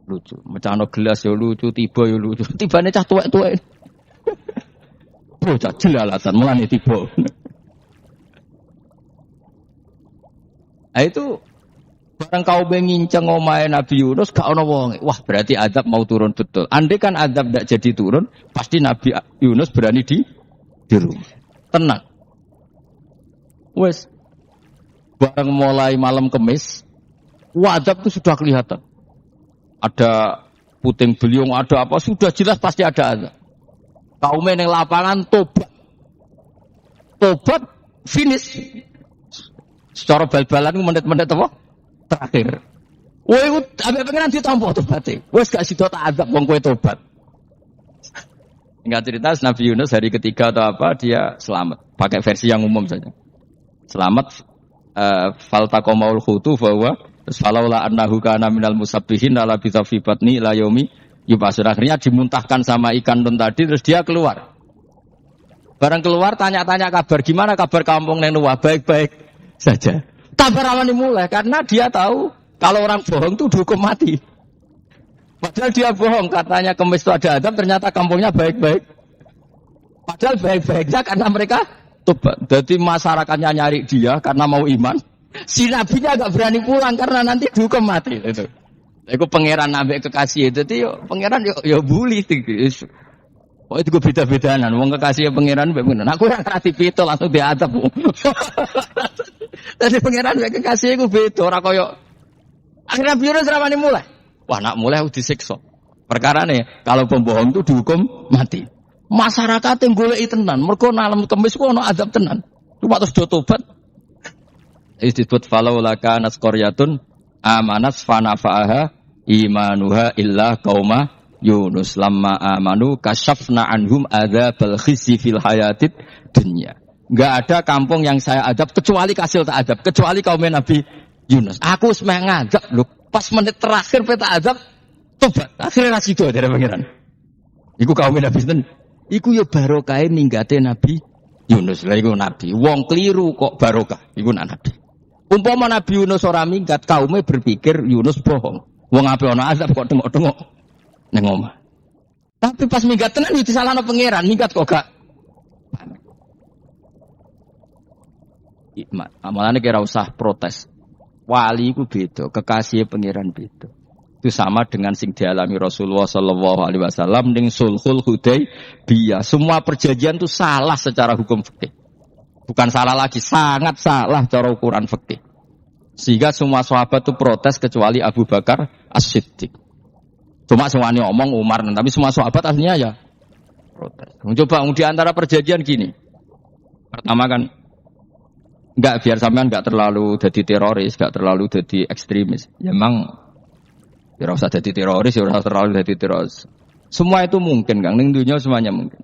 lucu. Mecano gelas ya lucu, tiba ya lucu. Tibane cah tuwek-tuwek. Bocah jelalatan mulane tiba. Nah itu barang kau menginceng omahe Nabi Yunus gak ono wong. Wah, berarti azab mau turun betul. Andai kan azab tidak jadi turun, pasti Nabi Yunus berani di rumah. Tenang. Wes. Barang mulai malam Kamis, azab itu sudah kelihatan. Ada puting beliung, ada apa, sudah jelas pasti ada azab. Kaum yang lapangan tobat. Tobat finish. Secara bal-balan menit-menit apa? Terakhir. Woi, ambek pengenan ditampa tobaté. Wes gak sida tak azab wong kowe tobat. Enggak cerita Nabi Yunus hari ketiga atau apa dia selamat. Pakai versi yang umum saja. Selamat faltaqamaul khutu bahwa falaula annahu kana minal musabbihin la bi batni ila yaumi yubasir. Akhirnya dimuntahkan sama ikan tun tadi terus dia keluar. Barang keluar tanya-tanya kabar gimana kabar kampung Nenuwa baik-baik saja. Kabar awal dimulai karena dia tahu kalau orang bohong itu dihukum mati. Padahal dia bohong katanya Kemis itu ada azab ternyata kampungnya baik-baik. Padahal baik-baiknya karena mereka tobat. Jadi masyarakatnya nyari dia karena mau iman. Si nabinya agak berani pulang karena nanti dihukum mati. Itu pangeran nabi kekasih. Jadi pangeran yo bully. Oh itu gue beda-bedaan. Wong kekasih pangeran bener. Aku yang kreatif itu langsung diadab. Jadi pangeran mek kekasih iku beda ora koyo akhirnya Yunus ramane mulai. Wah, nak mulai disiksa. Perkarane kalau pembohong itu dihukum mati. Masyarakat yang goleki tenan, mergo nalem Kemis ku ono azab tenan. Cuma terus do tobat. Disebut falaula kanat qaryatun amanat fanafa'aha imanuha illa qauma Yunus lamma amanu kasyafna anhum adzabal khizi fil hayatid dunya. Enggak ada kampung yang saya adab kecuali kasil tak adab, kecuali kaum Nabi Yunus. Aku semeh ngadab lho, pas menit terakhir peta adab tobat. Akhirnya rasido dari pangeran. Iku kaum Nabi sinten? Iku ya barokah ninggate Nabi Yunus. Lah iku nabi. Wong kliru kok barokah. Iku nabi. Umpama Nabi Yunus ora minggat, kaume berpikir Yunus bohong. Wong ape ana azab kok tengok-tengok ning omah. Tapi pas minggat tenan iki disalahno pangeran, minggat kok gak hikmat. Amalane kira usah protes. Wali iku beda, kekasih pangeran beda. Itu sama dengan sing dialami Rasulullah sallallahu alaihi wasallam ning Sulhul Hudaybiyah. Semua perjanjian itu salah secara hukum fikih. Bukan salah lagi, sangat salah cara ukuran fikih. Sehingga semua sahabat itu protes kecuali Abu Bakar As-Siddiq. Cuma semuanya omong Umar, tapi semua sahabat aslinya ya protes. Coba di antara perjanjian gini. Pertama kan enggak biar sampean enggak terlalu jadi teroris, enggak terlalu jadi ekstremis. Ya memang ya usah jadi teroris, ya usah terlalu jadi teroris. Semua itu mungkin, Kang. Ning dunia semuanya mungkin.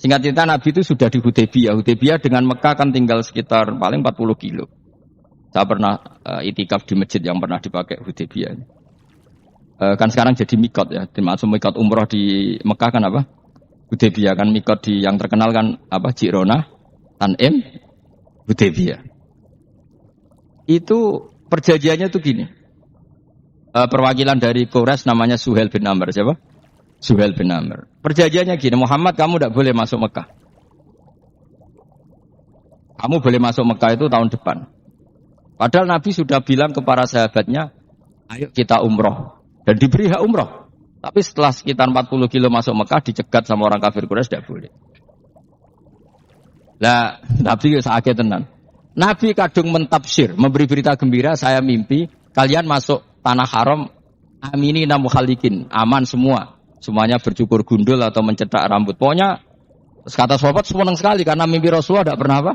Singkat cerita Nabi itu sudah di Hudaybiyah. Hudaybiyah dengan Mekah kan tinggal sekitar paling 40 kilo. Saya pernah itikaf di masjid yang pernah dipakai Hudaybiyah. Kan sekarang jadi mikot ya. Termasuk mikot umroh di Mekah kan apa? Hudaybiyah kan mikot di yang terkenal kan apa? Jirona, Tanim, Hudaybiyah. Itu perjanjiannya tuh gini. Perwakilan dari Quraisy namanya Suhail bin Amr siapa? Suhail bin Amr. Perjanjiannya gini, Muhammad kamu tidak boleh masuk Mekah. Kamu boleh masuk Mekah itu tahun depan. Padahal Nabi sudah bilang kepada sahabatnya, ayo kita umroh. Dan diberi hak umroh. Tapi setelah sekitar 40 kilo masuk Mekah, dicegat sama orang kafir Quraisy, tidak boleh. Lah, Nabi sakit tenan. Nabi kadung mentafsir, memberi berita gembira, saya mimpi, kalian masuk tanah haram, aminina mukhalikin, aman semua. Semuanya bercukur gundul atau mencetak rambut. Pokoknya, kata sahabat senang sekali, karena mimpi Rasulullah tidak pernah apa?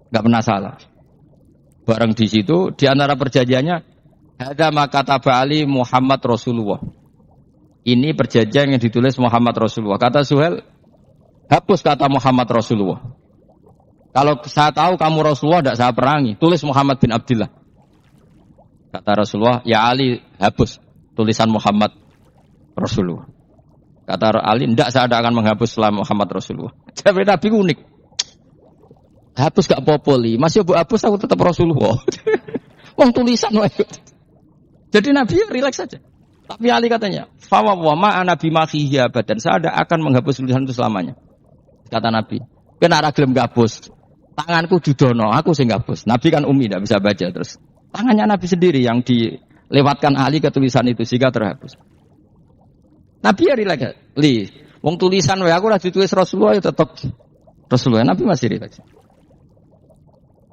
Tidak pernah salah. Bareng di situ, di antara perjanjiannya, ada maka Ali Muhammad Rasulullah. Ini perjanjian yang ditulis Muhammad Rasulullah. Kata Suhail, hapus kata Muhammad Rasulullah. Kalau saya tahu kamu Rasulullah, tidak saya perangi. Tulis Muhammad bin Abdullah. Kata Rasulullah, ya Ali, hapus tulisan Muhammad Rasulullah. Kata Ali, tidak saya akan menghapus setelah Muhammad Rasulullah. Jadi Nabi unik. Hapus gak popoli, masih bu hapus aku tetap Rasulullah. Wong tulisan wae. Jadi Nabi rileks saja. Tapi Ali katanya, fawwama ana bimakhihi abadan. Saya tidak akan menghapus tulisan itu selamanya. Kata Nabi, kena ra gelem gabus. Tanganku judono, aku sing gabus. Nabi kan umi, tidak bisa baca terus. Tangannya Nabi sendiri yang dilewatkan Ali ke tulisan itu sehingga terhapus. Nabi ya rileks. Wong tulisan wae aku ora ditulis Rasulullah ya tetap Rasulullah. Nabi masih rileks.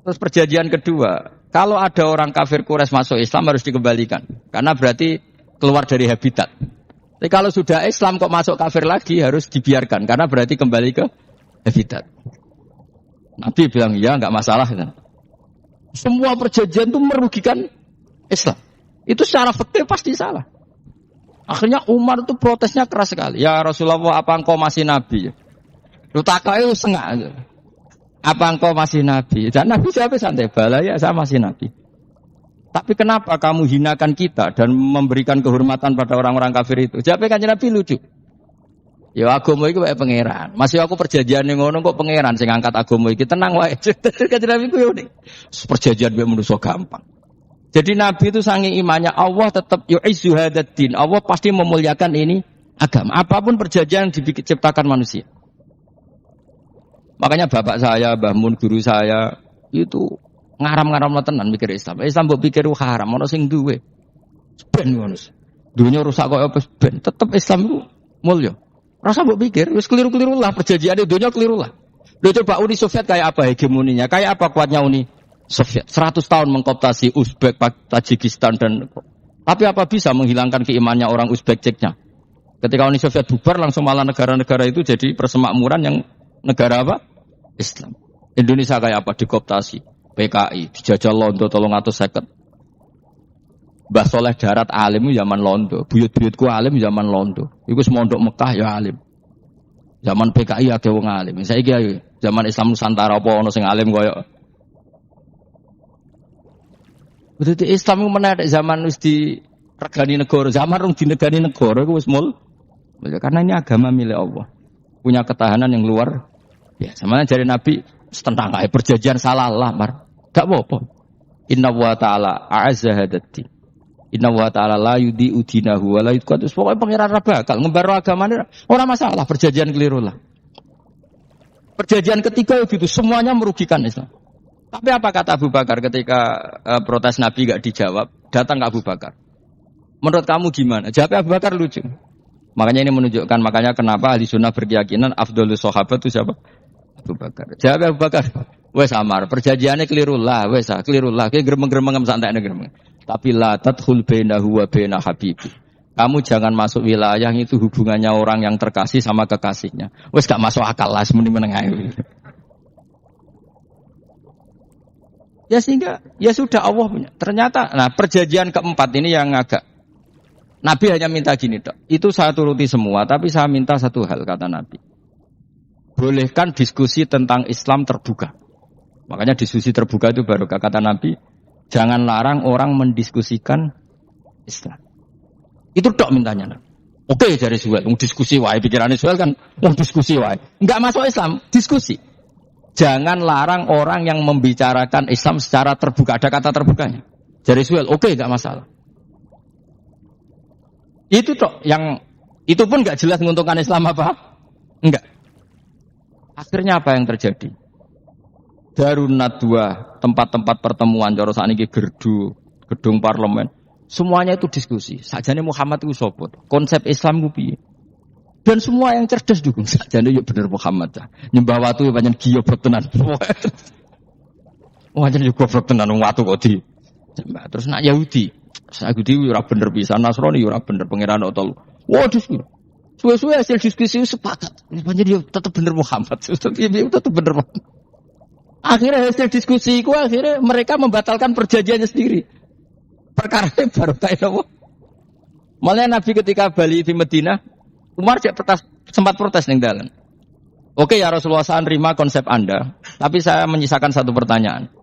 Terus perjanjian kedua, kalau ada orang kafir Quraisy masuk Islam harus dikembalikan. Karena berarti keluar dari habitat. Tapi kalau sudah Islam kok masuk kafir lagi harus dibiarkan. Karena berarti kembali ke habitat. Nabi bilang, ya enggak masalah. Semua perjanjian itu merugikan Islam. Itu secara fikih pasti salah. Akhirnya Umar itu protesnya keras sekali. Ya Rasulullah, apa engkau masih Nabi? Lu takai itu sengak. Apa engkau masih Nabi? Dan Nabi siapa santai, bala ya saya masih Nabi. Tapi kenapa kamu hinakan kita dan memberikan kehormatan pada orang-orang kafir itu? Jawabnya kan Nabi lucu. Ya agama itu kayak pangeran. Masih aku perjanjian yang ngono kok pangeran sing angkat agama iki tenang wae. Kan Nabi ku yo nek perjanjian mbek manusa gampang. Jadi Nabi itu sangi imannya Allah tetap yu'izzu hadaddin. Allah pasti memuliakan ini agama. Apapun perjanjian yang diciptakan manusia. Makanya bapak saya, Mbah Mun, guru saya itu ngaram-ngaram tenan mikir Islam. Islam mbok pikir haram, ono sing duwe. Ben ngono. Dunia rusak kok apa ben. Tetep Islam itu mulya. Rasa mbok pikir wis keliru-keliru lah perjanjian dunia keliru lah. Lho coba Uni Soviet kayak apa hegemoninya? Kayak apa kuatnya Uni Soviet? 100 tahun mengkooptasi Uzbek, Tajikistan dan tapi apa bisa menghilangkan keimannya orang Uzbek Ceknya? Ketika Uni Soviet bubar langsung malah negara-negara itu jadi persemakmuran yang negara apa? Islam. Indonesia kayak apa? Dikooptasi. PKI, dijajah Londo 350. Mbah Soleh Darat alim zaman Londo, buyut-buyutku alim zaman Londo. Iku semondok Mekah ya alim. Zaman PKI akeh wong alim. Saiki ayo zaman Islam Nusantara apa ono sing alim koyo. Berarti Islam menarik zaman wis diregani negara, zaman rung dinegani negara iku wis mul. Karena ini agama milik Allah. Punya ketahanan yang luar biasa. Mana dari Nabi tentang kayak perjanjian salah lah, Mar. Gak apa-apa. Inna wa ta'ala a'azza hadati. Inna wa ta'ala la yudhi'u dinahu wa la yudhi'u. Pokoknya pengiran bakal ngembar agamanya orang masalah, perjanjian keliru lah. Perjanjian ketiga begitu, semuanya merugikan Islam. Tapi apa kata Abu Bakar ketika protes Nabi gak dijawab, datang ke Abu Bakar. Menurut kamu gimana? Jawabnya Abu Bakar lucu. Makanya ini menunjukkan, makanya kenapa ahli sunnah berkeyakinan afdhalus sahabat itu siapa? Abu Bakar. Jawabnya Abu Bakar. Wes amar, perjanjiannya keliru lah, wes keliru lah. Kayak gremeng-gremeng santai gremeng. Tapi la tadkhul bainahu wa baina habibi. Kamu jangan masuk wilayah itu hubungannya orang yang terkasih sama kekasihnya. Wes gak masuk akal lah semeni menengae. Ya sehingga ya sudah Allah punya. Ternyata nah perjanjian keempat ini yang agak Nabi hanya minta gini dok. Itu saya turuti semua, tapi saya minta satu hal kata Nabi. Bolehkan diskusi tentang Islam terbuka. Makanya diskusi terbuka itu baru kata Nabi, jangan larang orang mendiskusikan Islam. Itu dok mintanya. Oke dari Suhail, diskusi wae pikirannya Suhail kan, diskusi wae. Enggak masuk Islam, diskusi. Jangan larang orang yang membicarakan Islam secara terbuka, ada kata terbukanya. Dari Suhail, oke enggak masalah. Itu dok yang Itu pun nggak jelas menguntungkan Islam apa? Enggak. Akhirnya apa yang terjadi? Darun Nadwa, tempat-tempat pertemuan cara sakniki gerdu, gedung parlemen, semuanya itu diskusi. Sakjane Muhammad itu sapa? Konsep Islam ku piye? Dan semua yang cerdas dukung. Sakjane yo bener Muhammad. Nyembah watu pancen goblok tenan. Wajan yo goblok tenan watu kok di. Terus nak Yahudi, Yahudi ora bener pisan, Nasrani ora bener pangeran telu. Waduh. Suwe-suwe hasil diskusi sepakat. Pancen yo tetep bener Muhammad. Tetep bener Muhammad. Akhirnya hasil diskusi itu akhirnya mereka membatalkan perjanjiannya sendiri. Perkara baru kayak apa? Malah Nabi ketika balik di Madinah, Umar sempat protes ning dalan. Oke ya Rasulullah, saya nerima konsep Anda, tapi saya menyisakan satu pertanyaan.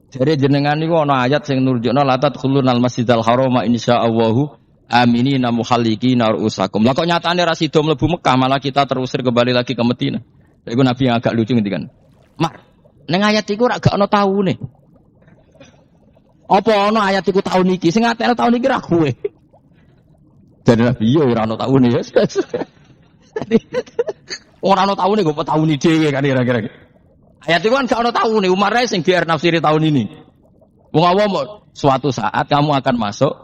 Jadi jenengan niku ana ayat sing nurjukna la tadkhulunal masjidal harama insyaallahu aminina muhallikina ru'usakum. Lah kok nyatane ra sida mlebu Mekah, malah kita terusir kembali lagi ke Madinah. Iku Nabi yang agak lucu ngendikan. Mar, ning ayat iku ora gak ana taune. Apa ana ayat iku taun iki? Sing ngatene taun iki ra kowe. Jadi Nabi yo ora ana taune ya. Ora ana taune kok tauni dhewe kan kira-kira. Ayat iku kan gak ana taune, Umar ae sing biar nafsiri tahun ini. Wong awam suatu saat kamu akan masuk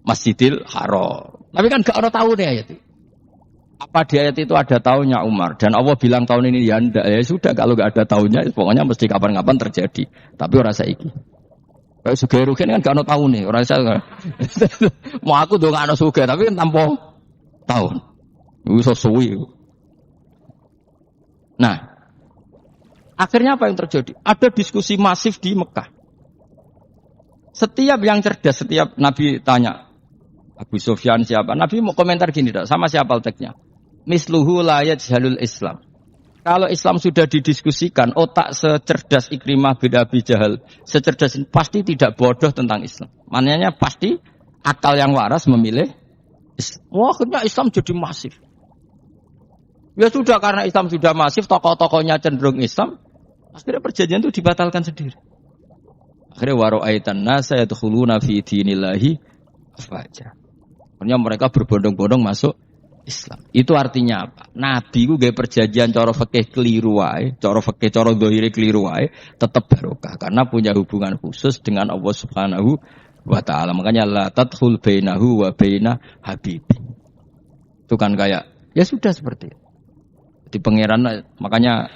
Masjidil Haram. Tapi kan gak ana taune ayat itu. Apa di ayat itu ada tahunnya Umar dan Allah bilang tahun ini ya ndak, ya sudah kalau nggak ada tahunnya pokoknya mesti kapan-kapan terjadi, tapi ora saiki. Kayak sugih rugen kan gak ono tahun nih, ora iso. Mau aku do gak ono sugih tapi kan tanpa tahun. Iku suwi. Nah, akhirnya apa yang terjadi? Ada diskusi masif di Mekah. Setiap yang cerdas, setiap Nabi tanya Abu Sufyan siapa? Nabi mau komentar gini, sama siapa teksnya? Misluhu la yajhalul Islam. Kalau Islam sudah didiskusikan, otak secerdas Ikrimah bin Abi Jahal, secerdas ini pasti tidak bodoh tentang Islam. Maknanya pasti akal yang waras memilih Islam. Wah, akhirnya Islam jadi masif. Ya sudah, karena Islam sudah masif, tokoh-tokohnya cenderung Islam, akhirnya perjanjian itu dibatalkan sendiri. Akhirnya waro'aitan nasa yadkhuluna fi dinillahi afwaja. Akhirnya mereka berbondong-bondong masuk Islam. Itu artinya apa? Nabi ku gawe perjanjian cara fikih keliru wae, cara fikih cara zahire keliru wae, tetap barokah karena punya hubungan khusus dengan Allah Subhanahu wa taala. Makanya la tadkhul bainahu wa baina habibi. Itu kan kayak ya sudah seperti itu. Di pangeran makanya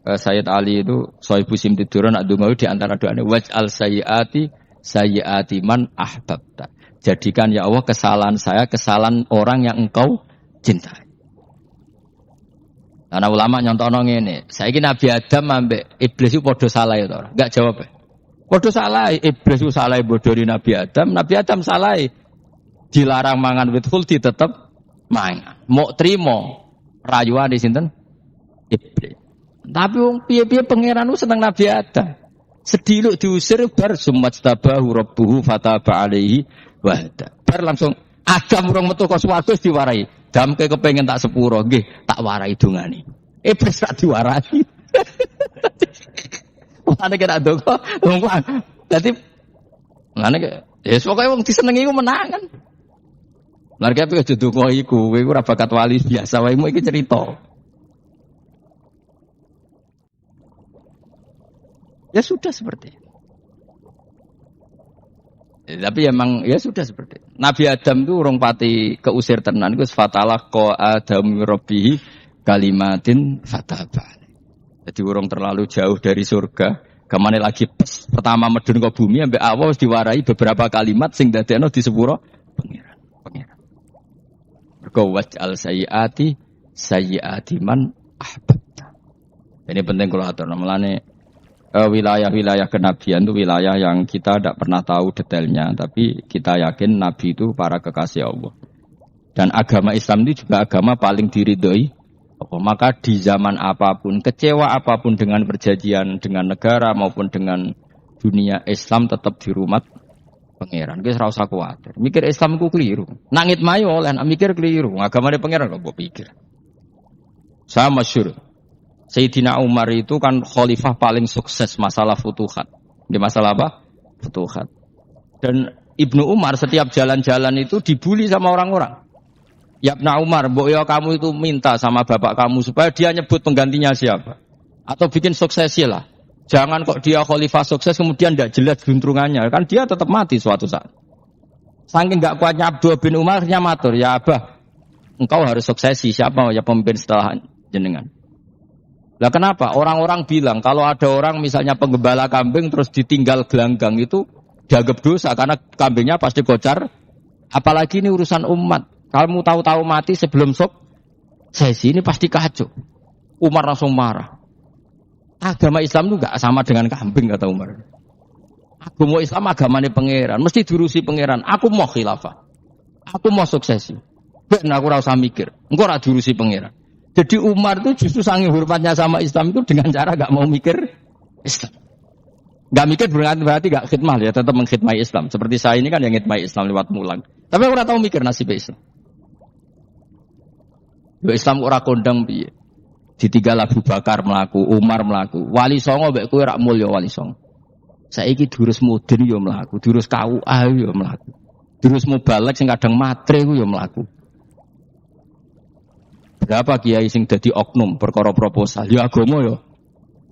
Sayyid Ali itu Sohibu Simtiduran nak donga di antara doanya waj'al sayyiati man ahbabta. Jadikan ya Allah kesalahan saya kesalahan orang yang engkau cintai. Karena ulama nyontono ngene, saiki Nabi Adam ambek iblis itu padha salah ya to. Enggak jawab. Padha salah, iblis itu salah bodoni Nabi Adam salah. Dilarang mangan wit khuldi tetep mangan. Mok trimo rayuan di sinten? Iblis. Tapi wong piye-piye pangeran ku seneng Nabi Adam. Sediluk diusir bar sumastabahu rabbuhu fataba alaihi wa hada. Bar langsung Adam urung metu ka swarga diwarai. Damke kepengin tak sepuro nggih, tak warai dongane. Iblis tak diwarai. Ana kira ndonga, ndonga. Dadi ngene ke, ya pokoke wong disenengi ku menang kan. Lah kaya aja ndonga iku, kowe ora bakat wali biasa wae iki cerita. Ya sudah seperti itu. Tapi emang ya sudah seperti itu. Nabi Adam itu urung pati keusir tenan iku fatalah qa Adam rabbihi kalimatin fataba. Jadi urung terlalu jauh dari surga. Gamane lagi pertama medun ke bumi ambek Allah wis diwarai beberapa kalimat sing dadekno di sepuro pangeran. Mergo waj'al sayyiati man ahbabta. Ini penting kalau aturna mulane wilayah-wilayah kenabian itu wilayah yang kita tidak pernah tahu detailnya, tapi kita yakin Nabi itu para kekasih Allah. Dan agama Islam itu juga agama paling diridhoi Allah. Maka di zaman apapun, kecewa apapun dengan perjanjian dengan negara maupun dengan dunia, Islam tetap dirumat pangeran. Wis ora usah kuwatir. Mikir Islam ku keliru. Nangit mayo oleh mikir keliru. Agamane pangeran kok mbok pikir. Saya masyhur Sayyidina Umar itu kan khalifah paling sukses masalah futuhat. Di masalah apa? Futuhat. Dan Ibnu Umar setiap jalan-jalan itu dibully sama orang-orang. Ya Ibn Umar, mbok ya kamu itu minta sama bapak kamu supaya dia nyebut penggantinya siapa. Atau bikin suksesi lah. Jangan kok dia khalifah sukses kemudian tidak jelas juntrungannya. Kan dia tetap mati suatu saat. Saking gak kuatnya Abdul bin Umar, matur, ya Abah, engkau harus suksesi. Siapa ya pemimpin setelah jenengan? Lah kenapa? Orang-orang bilang kalau ada orang misalnya penggembala kambing terus ditinggal gelanggang itu dianggap dosa karena kambingnya pasti kocar. Apalagi ini urusan umat. Kamu tahu-tahu mati sebelum sesi ini pasti kacau. Umar langsung marah. Agama Islam itu gak sama dengan kambing kata Umar. Agama Islam agamanya pangeran, mesti diurusi pangeran. Aku mau khilafah. Aku mau suksesi. Ben aku ora usah mikir. Engko ora diurusi pangeran. Jadi Umar itu justru saking hormatnya sama Islam itu dengan cara gak mau mikir Islam. Gak mikir berarti gak khidmah ya, tetap mengkhidmati Islam. Seperti saya ini kan yang khidmati Islam lewat mulang. Tapi aku ora tahu mikir nasib Islam. Yo Islam ora kondang piye. Ditinggal Abu Bakar mlaku, Umar mlaku. Wali Songo mbek kowe rak mulya Wali Songo. Saiki durus mudin yo mlaku, durus KUA yo mlaku. Durus mubalek sing kadang matre ku yo mlaku. Berapa kiai sing dadi oknum perkara proposal? Ya agama yo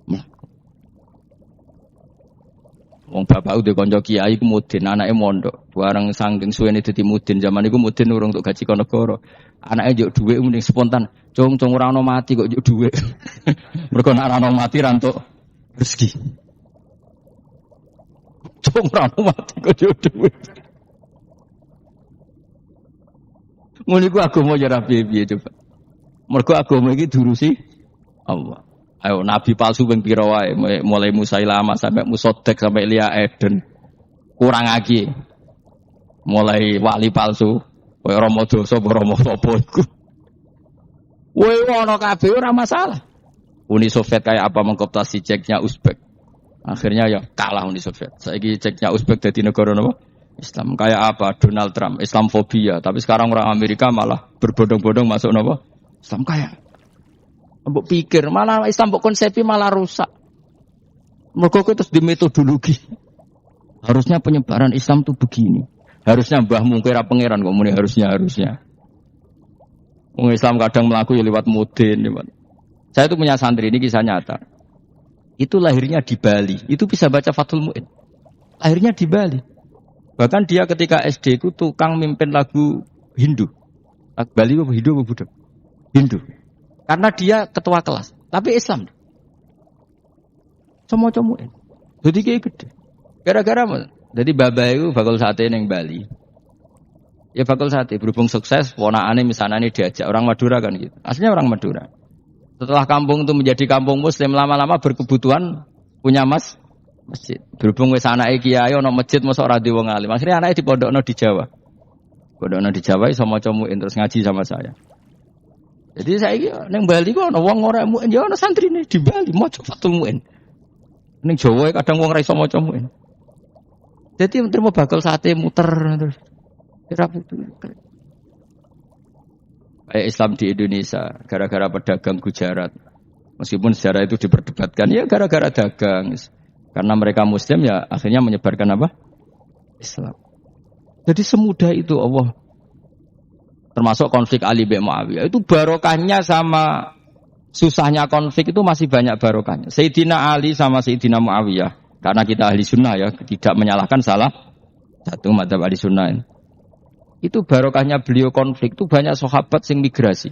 mlaku. Wong bapak udah kanca kiai ku mudin, anake mondok. Bareng saking suwene dadi mudin, zaman iku mudin urung untuk gaji negara. Anake njuk dhuwit mending spontan. Cung ora ono mati kok njuk dhuwit. Mergo nek ora ono mati ra entuk rezeki. Cung ora ono mati kok njuk dhuwit. Ngono iku agama ya ra piye-piye coba. Mergo agama iki diurusi Allah. Ayo nabi palsu ping pira wae, mulai Musailama sampai Musaddaq sampai Lia Eden. Kurang lagi. Mulai wali palsu, koyo Rama Dosa apa Rama sapa iku. Woe ono kabeh ora masalah. Uni Soviet kayak apa mengkooptasi Ceknya Uzbek. Akhirnya ya kalah Uni Soviet. Saiki Ceknya Uzbek dadi negara napa? Islam. Kayak apa Donald Trump, Islamfobia, tapi sekarang orang Amerika malah berbondong-bondong masuk napa? Islam kayak mbok pikir malah Islam mbok konsepi malah rusak. Mergo terus di metodologi. Harusnya penyebaran Islam tuh begini. Harusnya mbahmu kira pangeran kok muni harusnya. Wong Islam kadang mlaku ya lewat mudin. Saya itu punya santri ini kisah nyata. Itu lahirnya di Bali. Itu bisa baca Fathul Mu'in. Lahirnya di Bali. Bahkan dia ketika SD itu tukang mimpin lagu Hindu. Lagu Bali apa Hindu apa Buddha? Hindu. Karena dia ketua kelas, tapi Islam. Semua comuin. Jadi kayak gede. Gara-gara apa? Jadi baba itu bakul sate neng Bali. Ya bakul sate berhubung sukses, ponakane misalnya ini diajak orang Madura kan gitu. Aslinya orang Madura. Setelah kampung itu menjadi kampung Muslim lama-lama berkebutuhan punya masjid. Berhubung wis anake kiai ana masjid mosok ora wong alim. Akhirnya anake dipondokno di Jawa. Pondokno di Jawa iso maca muin terus ngaji sama saya. Jadi saya neng Bali kok ana wong ora muin ya ana santrine di Bali maca Fathul Muin. Ning Jawa kadang wong ora iso maca muin. Jadi terima bakal sate muter terus. Kira itu. Kayak Islam di Indonesia gara-gara pedagang Gujarat. Meskipun sejarah itu diperdebatkan ya gara-gara dagang. Karena mereka Muslim ya akhirnya menyebarkan apa? Islam. Jadi semudah itu Allah. Termasuk konflik Ali bin Muawiyah itu barokahnya sama susahnya konflik itu masih banyak barokahnya. Sayyidina Ali sama Sayyidina Muawiyah karena kita ahli sunnah ya tidak menyalahkan salah satu madzhab ahli sunnah ini. Itu barokahnya beliau konflik itu banyak sahabat yang migrasi.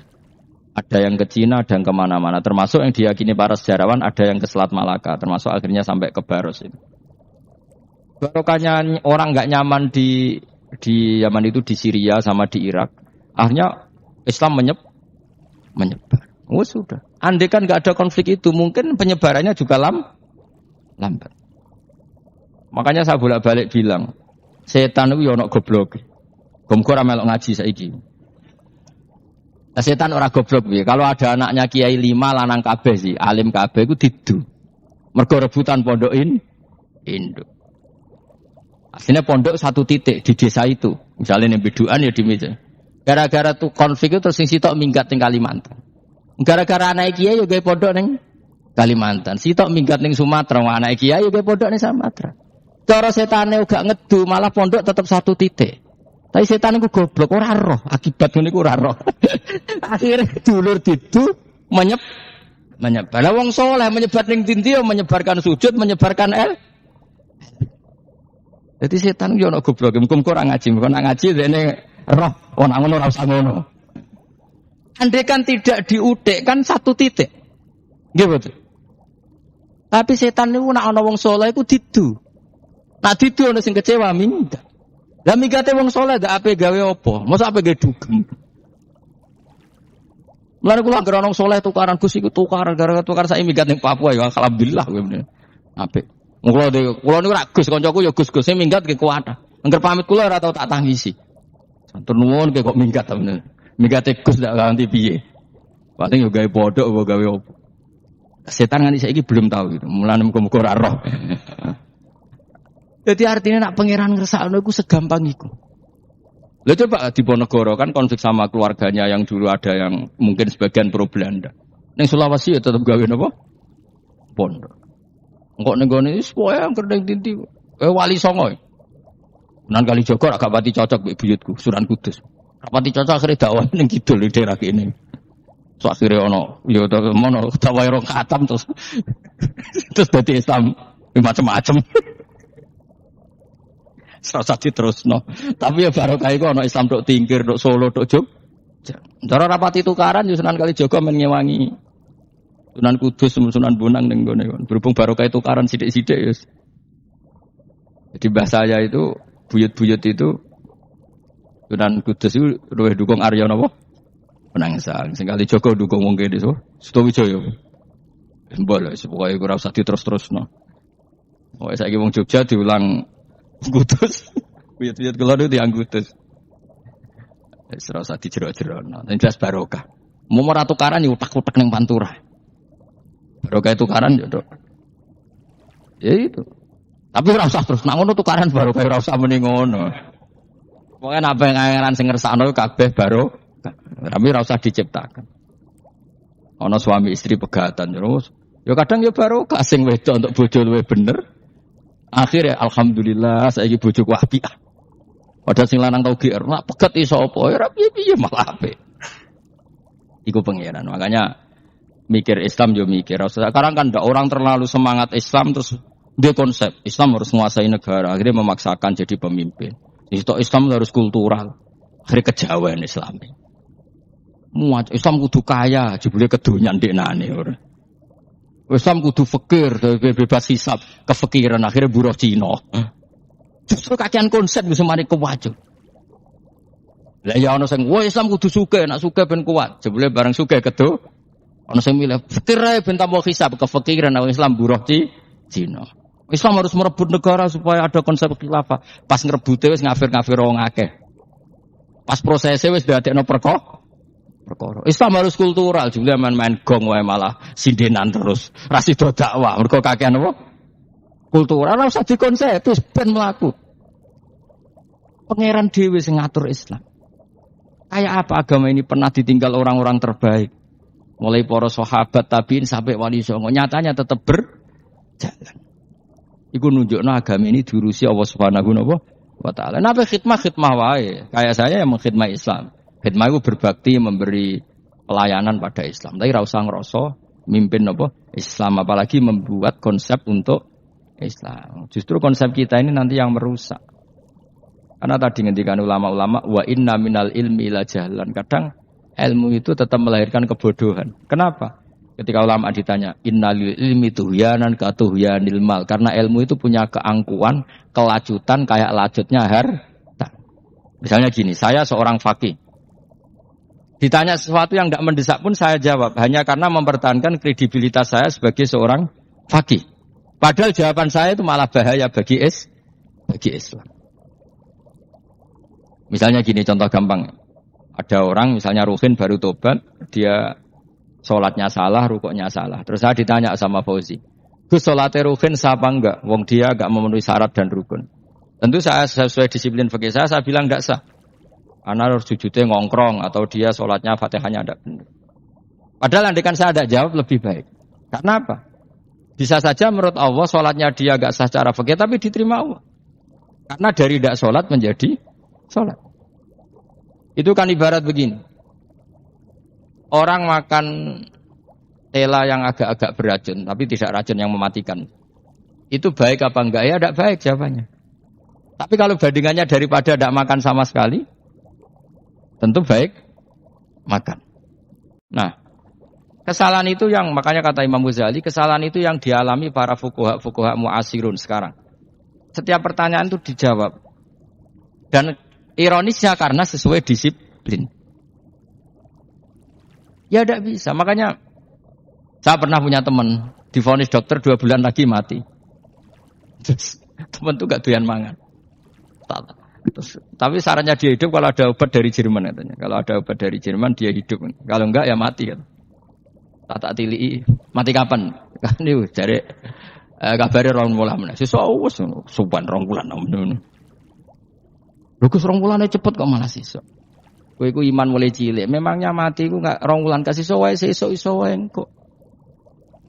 Ada yang ke Cina, ada yang kemana-mana. Termasuk yang diyakini para sejarawan ada yang ke Selat Malaka. Termasuk akhirnya sampai ke Baros ini. Barokahnya orang nggak nyaman di Yaman itu di Syria sama di Irak. Akhirnya Islam menyebar. Oh sudah. Andai kan nggak ada konflik itu, mungkin penyebarannya juga lambat. Makanya saya bolak-balik bilang, setan itu yono goblok. Gomko ora melok ngaji saiki. Nah, setan ora goblok piye? Kalau ada anaknya kiai 5 lanang kabeh sih, alim kabeh iku didu. Mergo rebutan pondok induk. Aslinya pondok satu titik di desa itu. Misalnya ning biduan ya di meja. Gara-gara tuh konflik itu terus sing sitok minggat ning Kalimantan. Gara-gara anak kiai yo gawe pondok ning Kalimantan. Sitok minggat ning Sumatera, anak kiai yo gawe pondok ning Sumatera. Cara setane uga ngedu, malah pondok tetap satu titik. Tapi setan iku goblok ora roh, akibat ngene iku ora roh. Akhire dulur didu menyebar. Lah wong saleh menyebar ning dinti menyebarkan sujud, menyebarkan Jadi setan yo ana goblok, muga-muga ora ngaji, kok nak ngaji dene roh, ana ngono ora usah ngono. Andai kan tidak diudik kan satu titik. Nggih betul. Tapi setan niku nak ana wong saleh iku didu. Nak didu ana sing kecewa minggat. Lah migate wong saleh gak ape gawe apa? Mosok ape gawe dugem. Mulane kula anggere ana wong saleh tukaran Gus iku tukaran gara-gara tukar sak migat ning Papua ya alhamdulillah kowe meneh. Apik. Kula niku rak Gus kancaku ya Gus-Gus sing minggat ke kuwata. Angger pamit kula ora tau tak tangisi. Satur nuwun ke kok minggat ta meneh. Mingate Gus ndak ganti piye. Paling yo gawe bodhok apa gawe apa. Setan nganti saiki belum tahu gitu. Mulane muga-muga ora roh. Jadi artinya nak pangeran ngersakno iku segampang iku. Lah coba di Ponegoro kan konflik sama keluarganya yang dulu ada yang mungkin sebagian pro Belanda. Ning Sulawesi ya tetep gawe napa? Pondok. Engko ning gone wis pokoke angker ning dinti. Wali Songo. Sunan Kalijaga agak pati cocok mbek buyutku, Sunan Kudus. Rapati cocok akhire dakwah ning kidul daerah kene. So akhire ono ya mono dakwah rong khatam terus dadi Islam macam-macam. Serasa diterusno. Tapi ya barokah iku ana Islam tok Tingkir, tok Solo, tok Jogja. Cara rapati tukaran yo Sunan Kalijaga men ngewangi Sunan Kudus, Sunan Bonang ning gone. Berhubung barokah tukaran sithik-sithik ya. Jadi bahasa saya itu buyut-buyut itu Sunan Kudus itu luwih dukung Arya napa? Penangsang. Sing Kalijaga dukung wong kene so. Sutawijaya. Mbok lho pokoke ora usah diterus-terusno. Pokoke saiki wong Jogja diulang Kudus, buyut-buyut kula niku tiyang Kudus. Wis ora usah dijero-jerono. Nek jelas barokah. Mau ora tukaran yo utek-utek ning Pantura. Barokah tukaran yo tok. Ya itu. Tapi ora usah terus nak ngono tukaran barokah ora usah muni ngono. Pokoke apa yang angen sing ngersakno kabeh barokah. Tapi ora usah diciptakan. Ana suami istri pegatan terus. Yo kadang yo barokah sing wedok untuk bojo luwih bener. Akhirnya alhamdulillah saiki bojoku apik. Padahal sing lanang tau GR, nak pegat iso apa? Ora piye-piye malah apik. Iku pangeran. Makanya mikir Islam yo mikir. Sekarang kan ndak orang terlalu semangat Islam terus dia konsep Islam harus menguasai negara, akhirnya memaksakan jadi pemimpin. Itu Islam harus kultural. Akhirnya kejawen Islam. Islam kudu kaya, jebule kedonyan ndeknane ora. Islam kudu fakir, bebas hisab, kefikiran akhirnya buruh Cina. Justru kakean konsep bisa mari kewajib. Lah ya ana sing, "Wah Islam kudu sugih, nak sugih ben kuat." Jebule bareng sugih kedo, ana sing milih fikir ae ben tambah hisab, kefikiran Islam buruh Cina. Islam harus merebut negara supaya ada konsep khilafah. Pas ngrebute wis ngafir-ngafir wong akeh. Pas prosesnya wis dadekno perkara. Islam harus kultural, jumlah main gong wae malah sindenan terus. Rasido dakwah, mergo kakean apa? Kultural ora usah dikonsep, wis ben mlaku. Pangeran dhewe sing ngatur Islam. Kayak apa agama ini pernah ditinggal orang-orang terbaik. Mulai para sahabat tabiin sampai wali songo, nyatanya tetap berjalan. Iku nunjukno agama ini diurusi Allah Subhanahu wa taala. Napa khidmah wae. Kayak saya yang mengkhidmah Islam. Khidmah itu berbakti memberi pelayanan pada Islam. Tapi ra usah ngrasa mimpin apa Islam, apalagi membuat konsep untuk Islam. Justru konsep kita ini nanti yang merusak. Karena tadi ngendikan ulama-ulama wa inna minal ilmi la jahlan. Kadang ilmu itu tetap melahirkan kebodohan. Kenapa? Ketika ulama ditanya innal ilmi tuhyanan ka tuhyanil mal. Karena ilmu itu punya keangkuhan, kelajutan kayak lajutnya harta. Misalnya gini, saya seorang faqih. Ditanya sesuatu yang tidak mendesak pun saya jawab. Hanya karena mempertahankan kredibilitas saya sebagai seorang faqih. Padahal jawaban saya itu malah bahaya bagi Islam. Misalnya gini, contoh gampang. Ada orang misalnya Ruhin baru tobat. Dia sholatnya salah, rukuknya salah. Terus saya ditanya sama Fauzi. Gus sholatnya Ruhin sah apa enggak? Wong dia enggak memenuhi syarat dan rukun. Tentu saya sesuai disiplin fikih saya bilang enggak sah. Karena harus sujudnya ngongkrong atau dia sholatnya fatihahnya tidak benar. Padahal andaikan saya tidak jawab lebih baik. Karena apa? Bisa saja menurut Allah sholatnya dia enggak sah secara fikih tapi diterima Allah. Karena dari tidak sholat menjadi sholat. Itu kan ibarat begini. Orang makan tela yang agak-agak beracun, tapi tidak racun yang mematikan. Itu baik apa enggak? Ya tidak baik jawabannya. Tapi kalau bandingannya daripada tidak makan sama sekali, tentu baik makan. Nah, kesalahan itu yang, makanya kata Imam Ghazali, kesalahan itu yang dialami para fuqaha mu'asirun sekarang. Setiap pertanyaan itu dijawab. Dan ironisnya karena sesuai disiplin. Ya tidak bisa. Makanya saya pernah punya teman divonis dokter 2 bulan lagi mati. Terus teman itu gak doyan mangan. Tapi sarannya dia hidup kalau ada obat dari Jerman katanya. Kalau ada obat dari Jerman dia hidup. Kalau enggak ya mati kan. Tak tilii mati kapan? Kan itu cari kabare 2 bulan. Sesuk suban 2 bulan ngono. Lho Gus 2 bulane cepet kok malah sesuk. Kowe iku iman mulai cilik. Memangnya mati iku enggak 2 bulan kasih wae sesuk iso wae kok.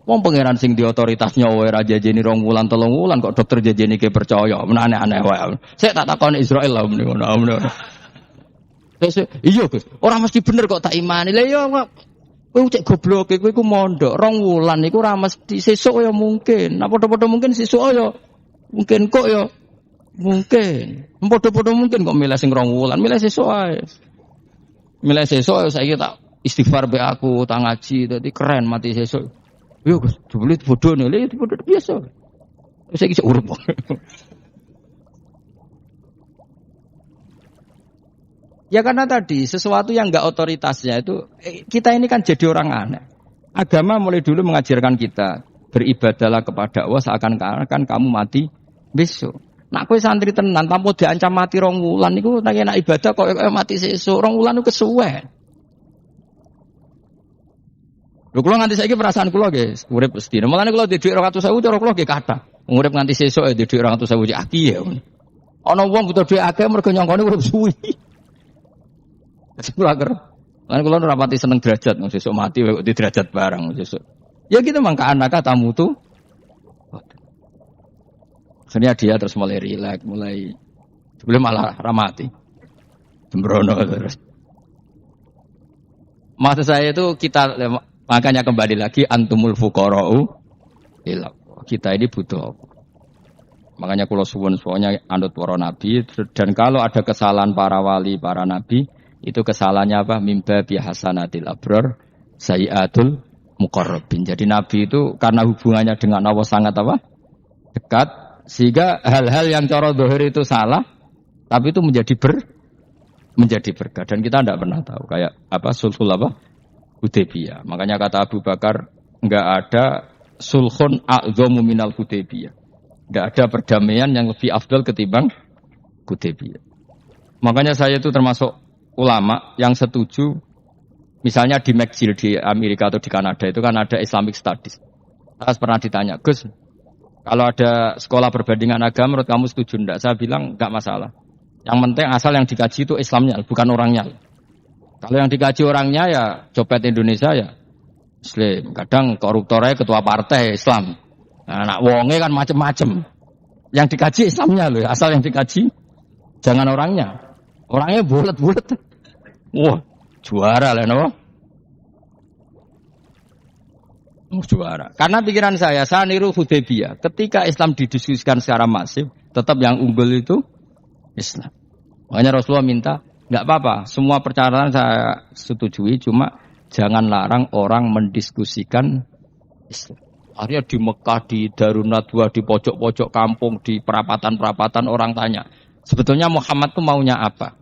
Wong pangeran sing di otoritasnya wae ra jajeni 2 bulan 3 bulan kok dokter jajeni ke percaya. Men aneh-aneh wae. Sik tak takoni Israil lah ngono. Iya Gus, ora mesti bener kok tak imani. Lah iya kowe cek goblok kowe iku mondok 2 bulan iku ora mesti sesuk ya mungkin. Nah padha-padha mungkin sesuk ya mungkin kok ya mungkin. Padha-padha mungkin kok milih sing 2 bulan, milih sesuk ae. Milih sesuk saiki tak istighfar be aku, tak ngaji dadi keren mati sesuk. Yo Gus, jebule bodone, lha itu bodoh biasa. Saiki sik urip. Ya karena tadi sesuatu yang enggak otoritasnya itu kita ini kan jadi orang aneh. Agama mulai dulu mengajarkan kita beribadahlah kepada Allah seakan-akan kamu mati besok. Nak kowe santri tenan tanpa diancam mati 2 wulan niku nek ibadah kok mati sesuk 2 wulan niku kesuwen. Lho kula nganti saiki perasaan kula nggih urip sedina. Mulane kula di dhuwit 200.000 cara kula nggih kathah. Urip nganti sesuk di dhuwit 200.000 cek aki ya. Ana wong butuh dhuwit akeh mergo nyongkone urip suwi. Kula ker. Lan kula ora pati seneng derajat, sesuk mati kok di derajat barang sesuk. Ya gitu mangka anak tamu tuh. Sebenarnya dia terus mulai rileks, mulai sebelum malah ramati. Sembrono terus. Maksud saya itu kita makanya kembali lagi antumul fuqara'u ila. Kita ini butuh. Makanya kula suwun semuanya anut para nabi dan kalau ada kesalahan para wali, para nabi itu kesalahannya apa? Mimba bi hasanatil abrar sayyiatul muqarrabin. Jadi nabi itu karena hubungannya dengan Allah sangat apa? Dekat sehingga hal-hal yang cara zahir itu salah tapi itu menjadi berkah dan kita tidak pernah tahu kayak apa sulhul apa Hudaybiyah. Makanya kata Abu Bakar enggak ada sulhun a'dhamu minal Hudaybiyah. Enggak ada perdamaian yang lebih afdal ketimbang Hudaybiyah. Makanya saya itu termasuk ulama yang setuju misalnya di McGill di Amerika atau di Kanada itu kan ada Islamic Studies. Saya pernah ditanya, Gus, kalau ada sekolah perbandingan agama menurut kamu setuju enggak? Saya bilang enggak masalah. Yang penting asal yang dikaji itu Islamnya, bukan orangnya. Kalau yang dikaji orangnya ya copet Indonesia ya Muslim. Kadang koruptornya ketua partai Islam. Nah, anak wonge kan macem-macem. Yang dikaji Islamnya loh, asal yang dikaji jangan orangnya. Orangnya bulet-bulet. Wah, juara lah no. Juara. Karena pikiran saya niru Hudaybiyah. Ketika Islam didiskusikan secara masif, tetap yang unggul itu Islam. Makanya Rasulullah minta, enggak apa-apa, semua percaraan saya setujui, cuma jangan larang orang mendiskusikan Islam. Akhirnya di Mekah, di Darun Nadwa, di pojok-pojok kampung, di perapatan-perapatan orang tanya, sebetulnya Muhammad itu maunya apa?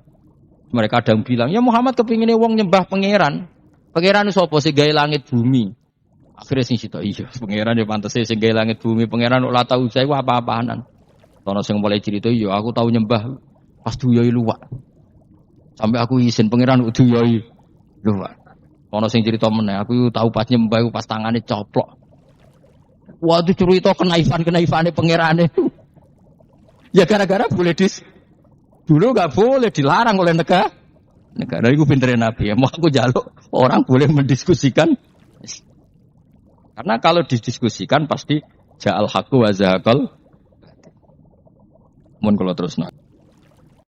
Mereka ada yang bilang, ya Muhammad kepinginnya wong nyembah pangeran. Pangeran itu sapa sing gawe langit bumi. Akhirnya sing sito iya, pangeran ya pantes sing gawe langit bumi, pangeran ora tau saya apa-apaanan. Ono sing mulai cerita, iya aku tahu nyembah pas duyoi luwak. Sampai aku izin pangeran duyoi luwak. Ono sing cerita meneh, aku tahu pas nyembah pas tangane coplok. Waduh cerita kenaifan-kenaifane pangerane. Ya gara-gara boleh dulu enggak boleh dilarang oleh negara. Negara itu pintere Nabi ya. Mau aku jaluk orang boleh mendiskusikan. Karena kalau didiskusikan pasti ja'al haqqu wa zahaqal. Mun kula terusna.